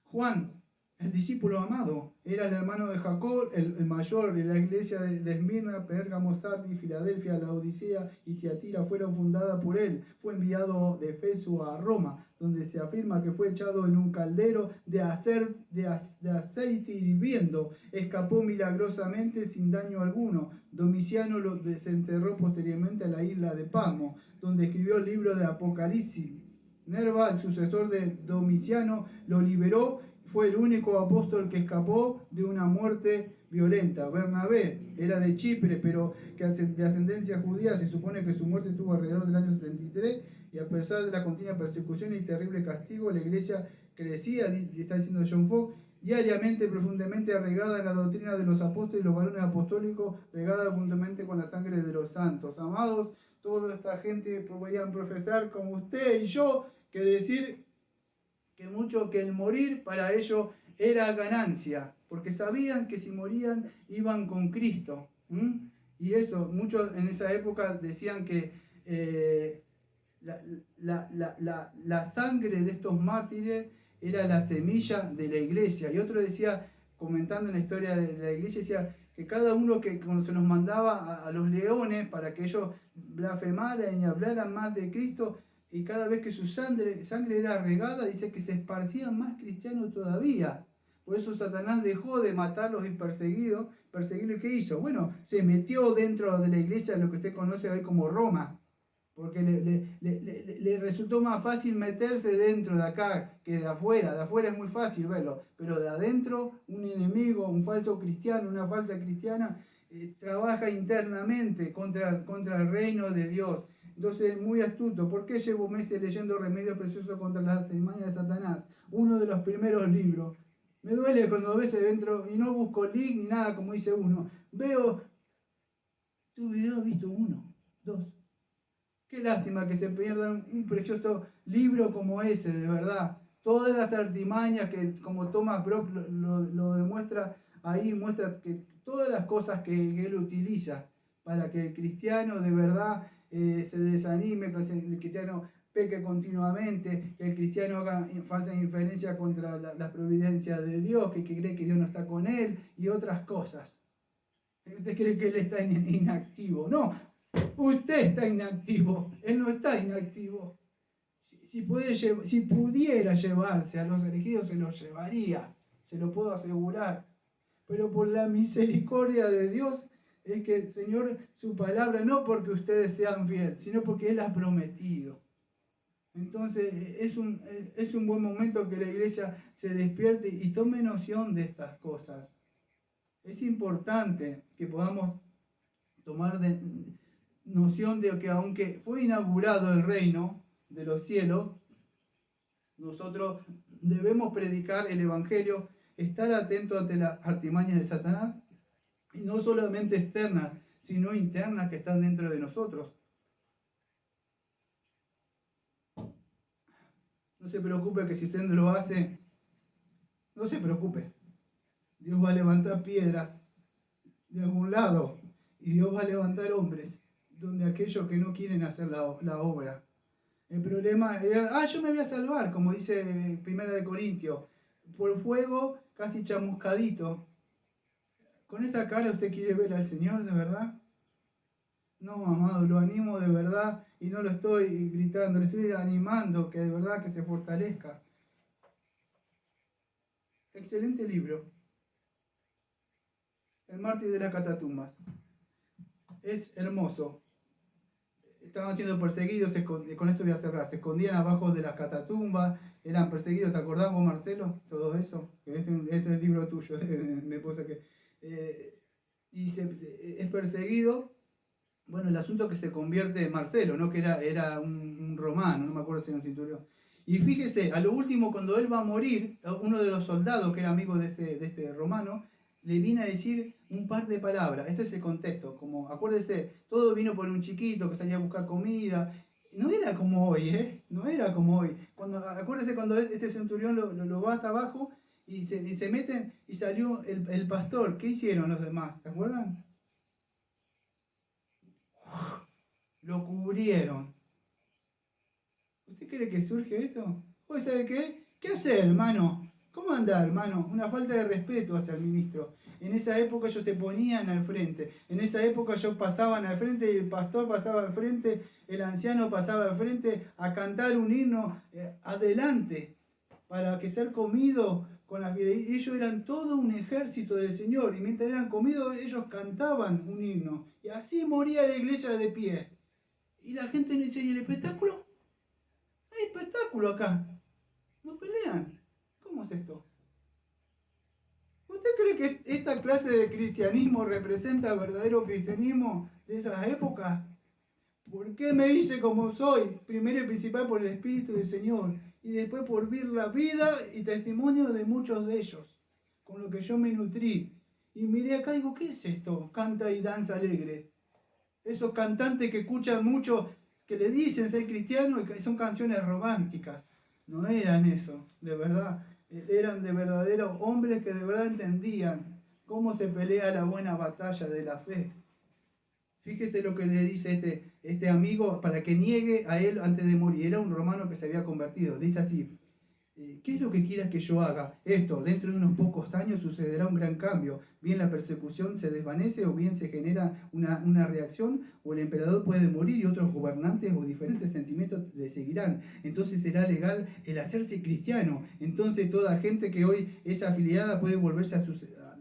Juan, el discípulo amado, era el hermano de Jacob, el mayor de la iglesia de Esmirna, Pérgamo, Sardis, Filadelfia, Laodicea y Tiatira fueron fundadas por él. Fue enviado de Efeso a Roma, donde se afirma que fue echado en un caldero de aceite hirviendo. Escapó milagrosamente sin daño alguno. Domiciano lo desenterró posteriormente a la isla de Pasmo, donde escribió el libro de Apocalipsis. Nerva, el sucesor de Domiciano, lo liberó. Fue el único apóstol que escapó de una muerte violenta. Bernabé era de Chipre, pero de ascendencia judía. Se supone que su muerte tuvo alrededor del año 73, y a pesar de la continua persecución y terrible castigo, la iglesia crecía, está diciendo John Fox, diariamente profundamente arraigada en la doctrina de los apóstoles y los varones apostólicos, regada abundantemente con la sangre de los santos. Amados, toda esta gente podían profesar, como usted y yo, que decir que el morir para ellos era ganancia, porque sabían que si morían iban con Cristo. Y eso, muchos en esa época decían que la sangre de estos mártires era la semilla de la iglesia. Y otro decía, comentando en la historia de la iglesia, decía que cada uno que cuando se los mandaba a los leones para que ellos blasfemaran y hablaran más de Cristo, y cada vez que su sangre era regada, dice que se esparcían más cristianos todavía. Por eso Satanás dejó de matarlos y perseguirlos. ¿Qué hizo? Bueno, se metió dentro de la iglesia, lo que usted conoce hoy como Roma, porque le resultó más fácil meterse dentro de acá que de afuera. De afuera es muy fácil verlo, pero de adentro un enemigo, un falso cristiano, una falsa cristiana, trabaja internamente contra el reino de Dios. Entonces, muy astuto. ¿Por qué llevo meses leyendo Remedios Preciosos contra las artimañas de Satanás? Uno de los primeros libros. Me duele cuando a veces entro y no busco link ni nada, como dice uno. Veo, tu video he visto 1, 2. Qué lástima que se pierdan un precioso libro como ese, de verdad. Todas las artimañas que, como Thomas Brock lo demuestra ahí, muestra que todas las cosas que él utiliza para que el cristiano de verdad se desanime, que el cristiano peque continuamente, que el cristiano haga falsa inferencia contra la providencia de Dios, que cree que Dios no está con él y otras cosas. ¿Usted cree que él está inactivo? No, usted está inactivo, él no está inactivo. Si pudiera llevarse a los elegidos, se los llevaría, se lo puedo asegurar. Pero por la misericordia de Dios es que, Señor, su palabra, no porque ustedes sean fieles, sino porque Él ha prometido. Entonces es un buen momento que la iglesia se despierte y tome noción de estas cosas. Es importante que podamos tomar noción de que aunque fue inaugurado el reino de los cielos, nosotros debemos predicar el Evangelio, estar atentos ante las artimañas de Satanás, y no solamente externas, sino internas que están dentro de nosotros. No se preocupe que si usted no lo hace, no se preocupe. Dios va a levantar piedras de algún lado y Dios va a levantar hombres donde aquellos que no quieren hacer la obra. El problema era, yo me voy a salvar, como dice 1 Corintios, por fuego casi chamuscadito. ¿Con esa cara usted quiere ver al Señor de verdad? No, amado, lo animo de verdad y no lo estoy gritando, le estoy animando que de verdad que se fortalezca. Excelente libro. El mártir de las catatumbas. Es hermoso. Estaban siendo perseguidos, con esto voy a cerrar, se escondían abajo de las catatumbas, eran perseguidos, ¿te acordás vos, Marcelo? Todo eso. Este es el libro tuyo, me puse que... es perseguido. Bueno, el asunto que se convierte en Marcelo, ¿no? Que era un romano, no me acuerdo si era un centurión. Y fíjese, a lo último, cuando él va a morir, uno de los soldados, que era amigo de este romano, le viene a decir un par de palabras. Este es el contexto. Como, acuérdese, todo vino por un chiquito que salía a buscar comida. No era como hoy, ¿eh? No era como hoy. Acuérdese cuando este centurión lo va hasta abajo y se meten y salió el pastor. ¿Qué hicieron los demás? ¿Se acuerdan? Lo cubrieron. ¿Usted cree que surge esto? ¿Hoy sabe qué? ¿Qué hacer, hermano? ¿Cómo andar, hermano? Una falta de respeto hacia el ministro. En esa época ellos se ponían al frente. En esa época ellos pasaban al frente y el pastor pasaba al frente, el anciano pasaba al frente a cantar un himno adelante para que ser comido con las fieles. Y ellos eran todo un ejército del Señor. Y mientras eran comidos ellos cantaban un himno. Y así moría la iglesia de pie. Y la gente dice, ¿y el espectáculo? Hay espectáculo acá. No pelean. ¿Cómo es esto? ¿Usted cree que esta clase de cristianismo representa el verdadero cristianismo de esas épocas? ¿Por qué me hice como soy? Primero y principal por el Espíritu del Señor. Y después por vivir la vida y testimonio de muchos de ellos. Con lo que yo me nutrí. Y miré acá y digo, ¿qué es esto? Canta y danza alegre. Esos cantantes que escuchan mucho, que le dicen ser cristianos y que son canciones románticas. No eran eso, de verdad. Eran de verdaderos hombres que de verdad entendían cómo se pelea la buena batalla de la fe. Fíjese lo que le dice este amigo para que niegue a él antes de morir. Era un romano que se había convertido. Le dice así, ¿qué es lo que quieras que yo haga? Esto, dentro de unos pocos años sucederá un gran cambio. Bien la persecución se desvanece o bien se genera una reacción o el emperador puede morir y otros gobernantes o diferentes sentimientos le seguirán. Entonces será legal el hacerse cristiano. Entonces toda gente que hoy es afiliada puede volverse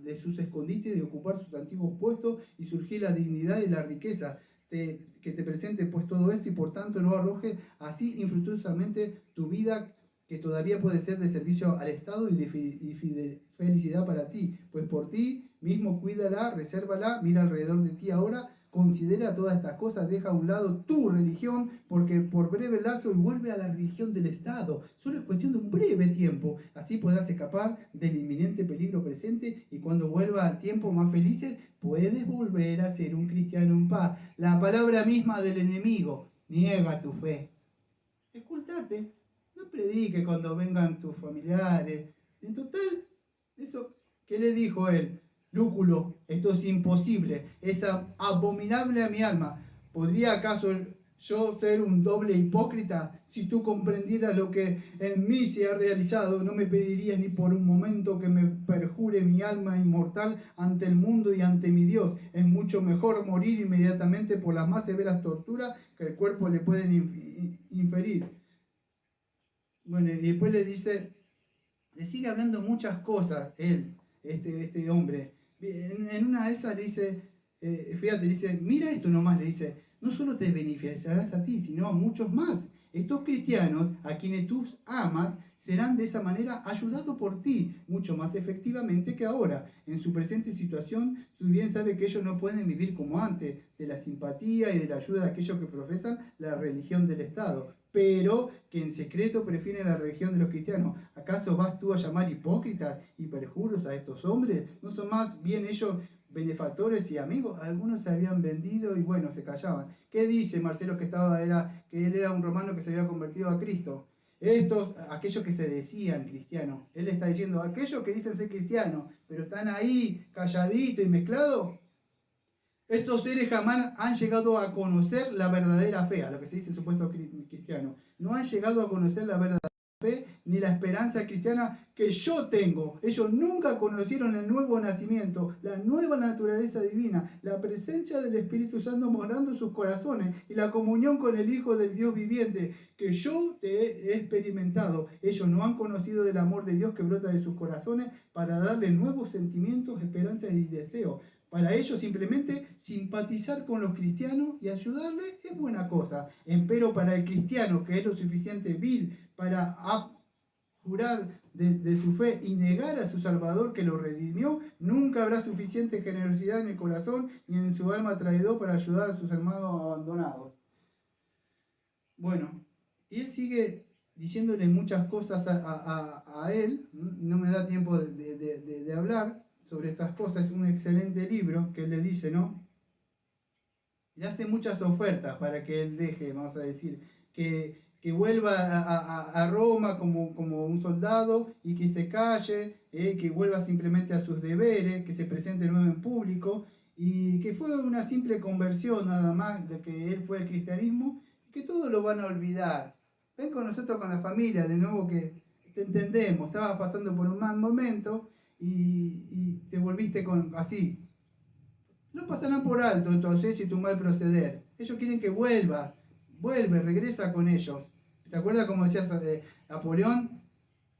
de sus escondites y ocupar sus antiguos puestos y surgir la dignidad y la riqueza. Que te presente pues todo esto y por tanto no arrojes así infructuosamente tu vida que todavía puede ser de servicio al Estado y de felicidad para ti, pues por ti mismo cuídala, resérvala, mira alrededor de ti ahora, considera todas estas cosas, deja a un lado tu religión, porque por breve lazo y vuelve a la religión del Estado, solo es cuestión de un breve tiempo, así podrás escapar del inminente peligro presente y cuando vuelva a tiempos más felices, puedes volver a ser un cristiano en paz. La palabra misma del enemigo, niega tu fe. Escultate. No predique cuando vengan tus familiares. En total, eso, ¿qué le dijo él? Lúculo, esto es imposible, es abominable a mi alma. ¿Podría acaso yo ser un doble hipócrita? Si tú comprendieras lo que en mí se ha realizado, no me pedirías ni por un momento que me perjure mi alma inmortal ante el mundo y ante mi Dios. Es mucho mejor morir inmediatamente por las más severas torturas que el cuerpo le pueden inferir. Bueno, y después le sigue hablando muchas cosas él, este hombre. En una de esas le dice, fíjate, le dice, mira esto nomás, le dice, no solo te beneficiarás a ti, sino a muchos más. Estos cristianos, a quienes tú amas, serán de esa manera ayudados por ti, mucho más efectivamente que ahora. En su presente situación, tú bien sabes que ellos no pueden vivir como antes, de la simpatía y de la ayuda de aquellos que profesan la religión del Estado, pero que en secreto prefieren la religión de los cristianos. ¿Acaso vas tú a llamar hipócritas y perjuros a estos hombres? ¿No son más bien ellos benefactores y amigos? Algunos se habían vendido y bueno, se callaban. ¿Qué dice Marcelo que que él era un romano que se había convertido a Cristo? Aquellos que se decían cristianos. Él está diciendo, aquellos que dicen ser cristianos, pero están ahí calladitos y mezclados. Estos seres jamás han llegado a conocer la verdadera fe, a lo que se dice el supuesto cristiano. No han llegado a conocer la verdadera fe ni la esperanza cristiana que yo tengo. Ellos nunca conocieron el nuevo nacimiento, la nueva naturaleza divina, la presencia del Espíritu Santo morando en sus corazones y la comunión con el Hijo del Dios viviente que yo te he experimentado. Ellos no han conocido del amor de Dios que brota de sus corazones para darle nuevos sentimientos, esperanzas y deseos. Para ellos simplemente simpatizar con los cristianos y ayudarles es buena cosa. Empero para el cristiano, que es lo suficiente vil para jurar de su fe y negar a su Salvador que lo redimió, nunca habrá suficiente generosidad en el corazón ni en su alma traidor para ayudar a sus hermanos abandonados. Bueno, y él sigue diciéndole muchas cosas a él. No me da tiempo de hablar sobre estas cosas. Es un excelente libro que él le dice, ¿no? Le hace muchas ofertas para que él deje, vamos a decir, que vuelva a Roma como un soldado y que se calle, que vuelva simplemente a sus deberes, que se presente nuevo en público y que fue una simple conversión nada más de que él fue al cristianismo y que todos lo van a olvidar. Ven con nosotros, con la familia, de nuevo que te entendemos, estabas pasando por un mal momento y te volviste así. No pasarán por alto entonces y tu mal proceder. Ellos quieren que regresa con ellos. ¿Se acuerda cómo decía Napoleón?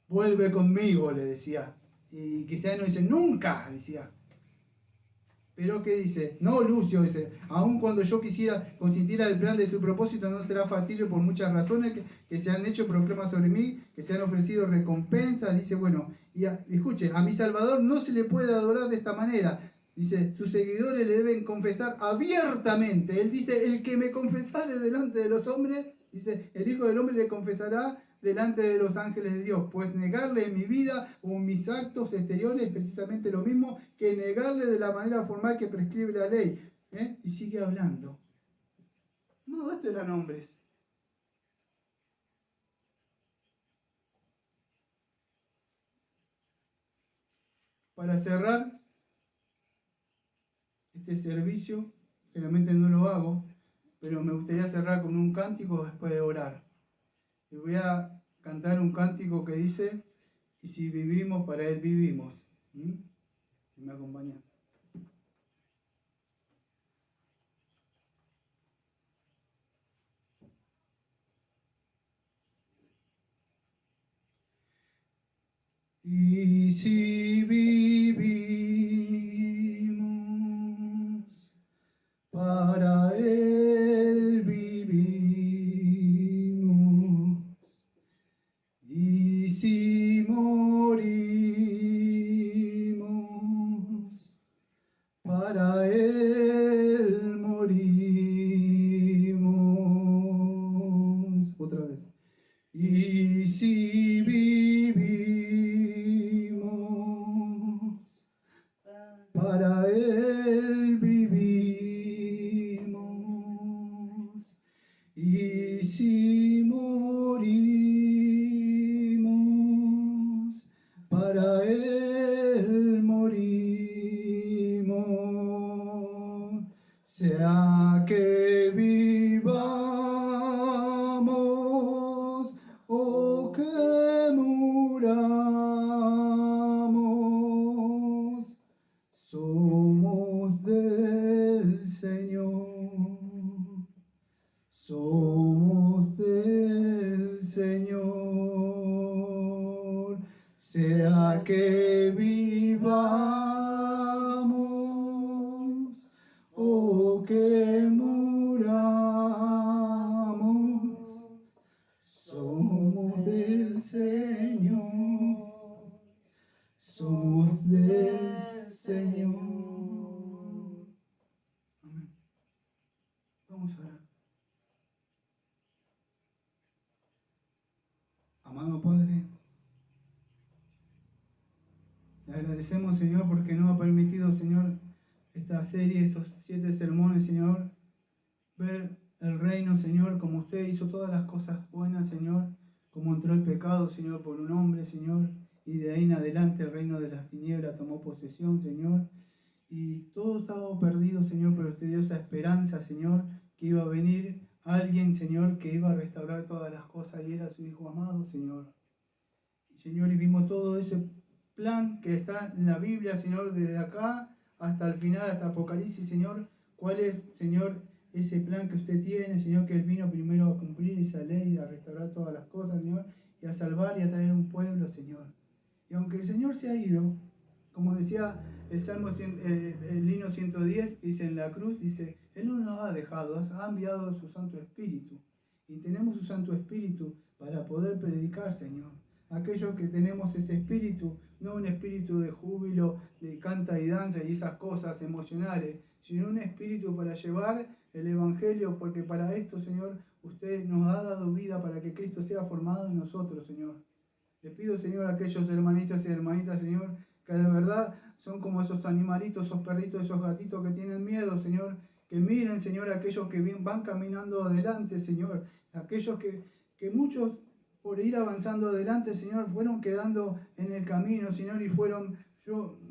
Vuelve conmigo, le decía. Y Cristiano dice, nunca, decía. Pero ¿qué dice? No, Lucio, dice, aun cuando yo quisiera consentir al plan de tu propósito, no será factible por muchas razones que se han hecho proclamas sobre mí, que se han ofrecido recompensas. Dice, bueno, escuche, a mi Salvador no se le puede adorar de esta manera. Dice, sus seguidores le deben confesar abiertamente. Él dice, el que me confesare delante de los hombres, dice, el Hijo del Hombre le confesará delante de los ángeles de Dios, pues negarle en mi vida o en mis actos exteriores es precisamente lo mismo que negarle de la manera formal que prescribe la ley. Y sigue hablando. No, estos eran hombres. Para cerrar este servicio, generalmente no lo hago, pero me gustaría cerrar con un cántico después de orar. Y voy a cantar un cántico que dice, y si vivimos, para Él vivimos. Si me acompañan. Y si vivimos, para Él vivimos. Y si morimos, para Él morimos. Otra vez. Y si vivimos, para Él vivimos. Y si morimos, para Él morimos. Sea que vivamos Somos del Señor, sea que vivamos o que muramos, somos del Señor, somos del Señor. Amén. Vamos a orar. Amado Padre, le agradecemos, Señor, porque nos ha permitido, Señor, esta serie, estos 7 sermones, Señor, ver el reino, Señor, como usted hizo todas las cosas buenas, Señor, como entró el pecado, Señor, por un hombre, Señor, y de ahí en adelante el reino de las tinieblas tomó posesión, Señor, y todo estaba perdido, Señor, pero usted dio esa esperanza, Señor, que iba a venir alguien, Señor, que iba a restaurar todas las cosas, y era su Hijo amado, Señor. Y, Señor, y vimos todo ese plan que está en la Biblia, Señor, desde acá hasta el final, hasta Apocalipsis, Señor. ¿Cuál es, Señor, ese plan que usted tiene, Señor, que Él vino primero a cumplir esa ley, a restaurar todas las cosas, Señor, y a salvar y a traer un pueblo, Señor? Y aunque el Señor se ha ido, como decía el Salmo, el himno 110, dice en la cruz, dice, Él no nos ha dejado, ha enviado su Santo Espíritu. Y tenemos su Santo Espíritu para poder predicar, Señor. Aquellos que tenemos ese espíritu, no un espíritu de júbilo, de canta y danza y esas cosas emocionales, sino un espíritu para llevar el Evangelio, porque para esto, Señor, usted nos ha dado vida para que Cristo sea formado en nosotros, Señor. Le pido, Señor, a aquellos hermanitos y hermanitas, Señor, que de verdad son como esos animalitos, esos perritos, esos gatitos que tienen miedo, Señor, que miren, Señor, a aquellos que van caminando adelante, Señor, aquellos que muchos por ir avanzando adelante, Señor, fueron quedando en el camino, Señor, y fueron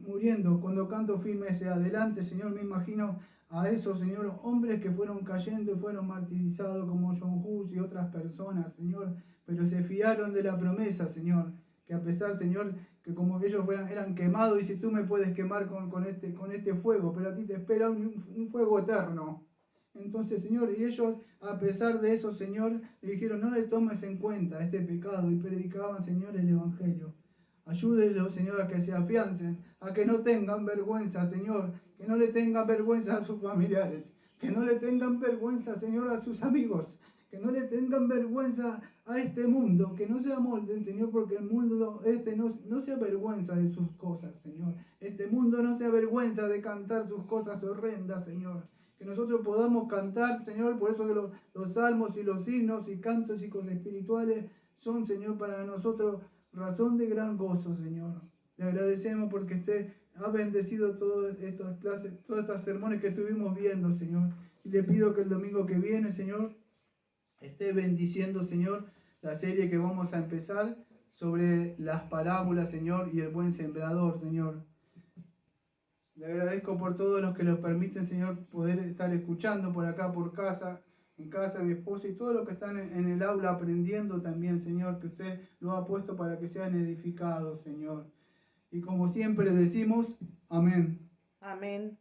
muriendo. Cuando canto firme hacia adelante, Señor, me imagino a esos, Señor, hombres que fueron cayendo y fueron martirizados como John Hus y otras personas, Señor, pero se fiaron de la promesa, Señor, que a pesar, Señor, que como que ellos eran quemados, y si tú me puedes quemar con este fuego, pero a ti te espera un fuego eterno. Entonces, Señor, y ellos, a pesar de eso, Señor, le dijeron, no le tomes en cuenta este pecado, y predicaban, Señor, el Evangelio. Ayúdenlos, Señor, a que se afiancen, a que no tengan vergüenza, Señor, que no le tengan vergüenza a sus familiares, que no le tengan vergüenza, Señor, a sus amigos, que no le tengan vergüenza a este mundo, que no se amolden, Señor, porque el mundo no se avergüenza de sus cosas, Señor. Este mundo no se avergüenza de cantar sus cosas horrendas, Señor. Que nosotros podamos cantar, Señor, por eso que los salmos y los himnos y cantos y cosas espirituales son, Señor, para nosotros razón de gran gozo, Señor. Le agradecemos porque usted ha bendecido todas estas clases, todas estas sermones que estuvimos viendo, Señor. Y le pido que el domingo que viene, Señor, esté bendiciendo, Señor, la serie que vamos a empezar sobre las parábolas, Señor, y el buen sembrador, Señor. Le agradezco por todos los que nos permiten, Señor, poder estar escuchando por acá, por casa, en casa de mi esposa, y todos los que están en el aula aprendiendo también, Señor, que usted lo ha puesto para que sean edificados, Señor. Y como siempre decimos, amén.
Amén.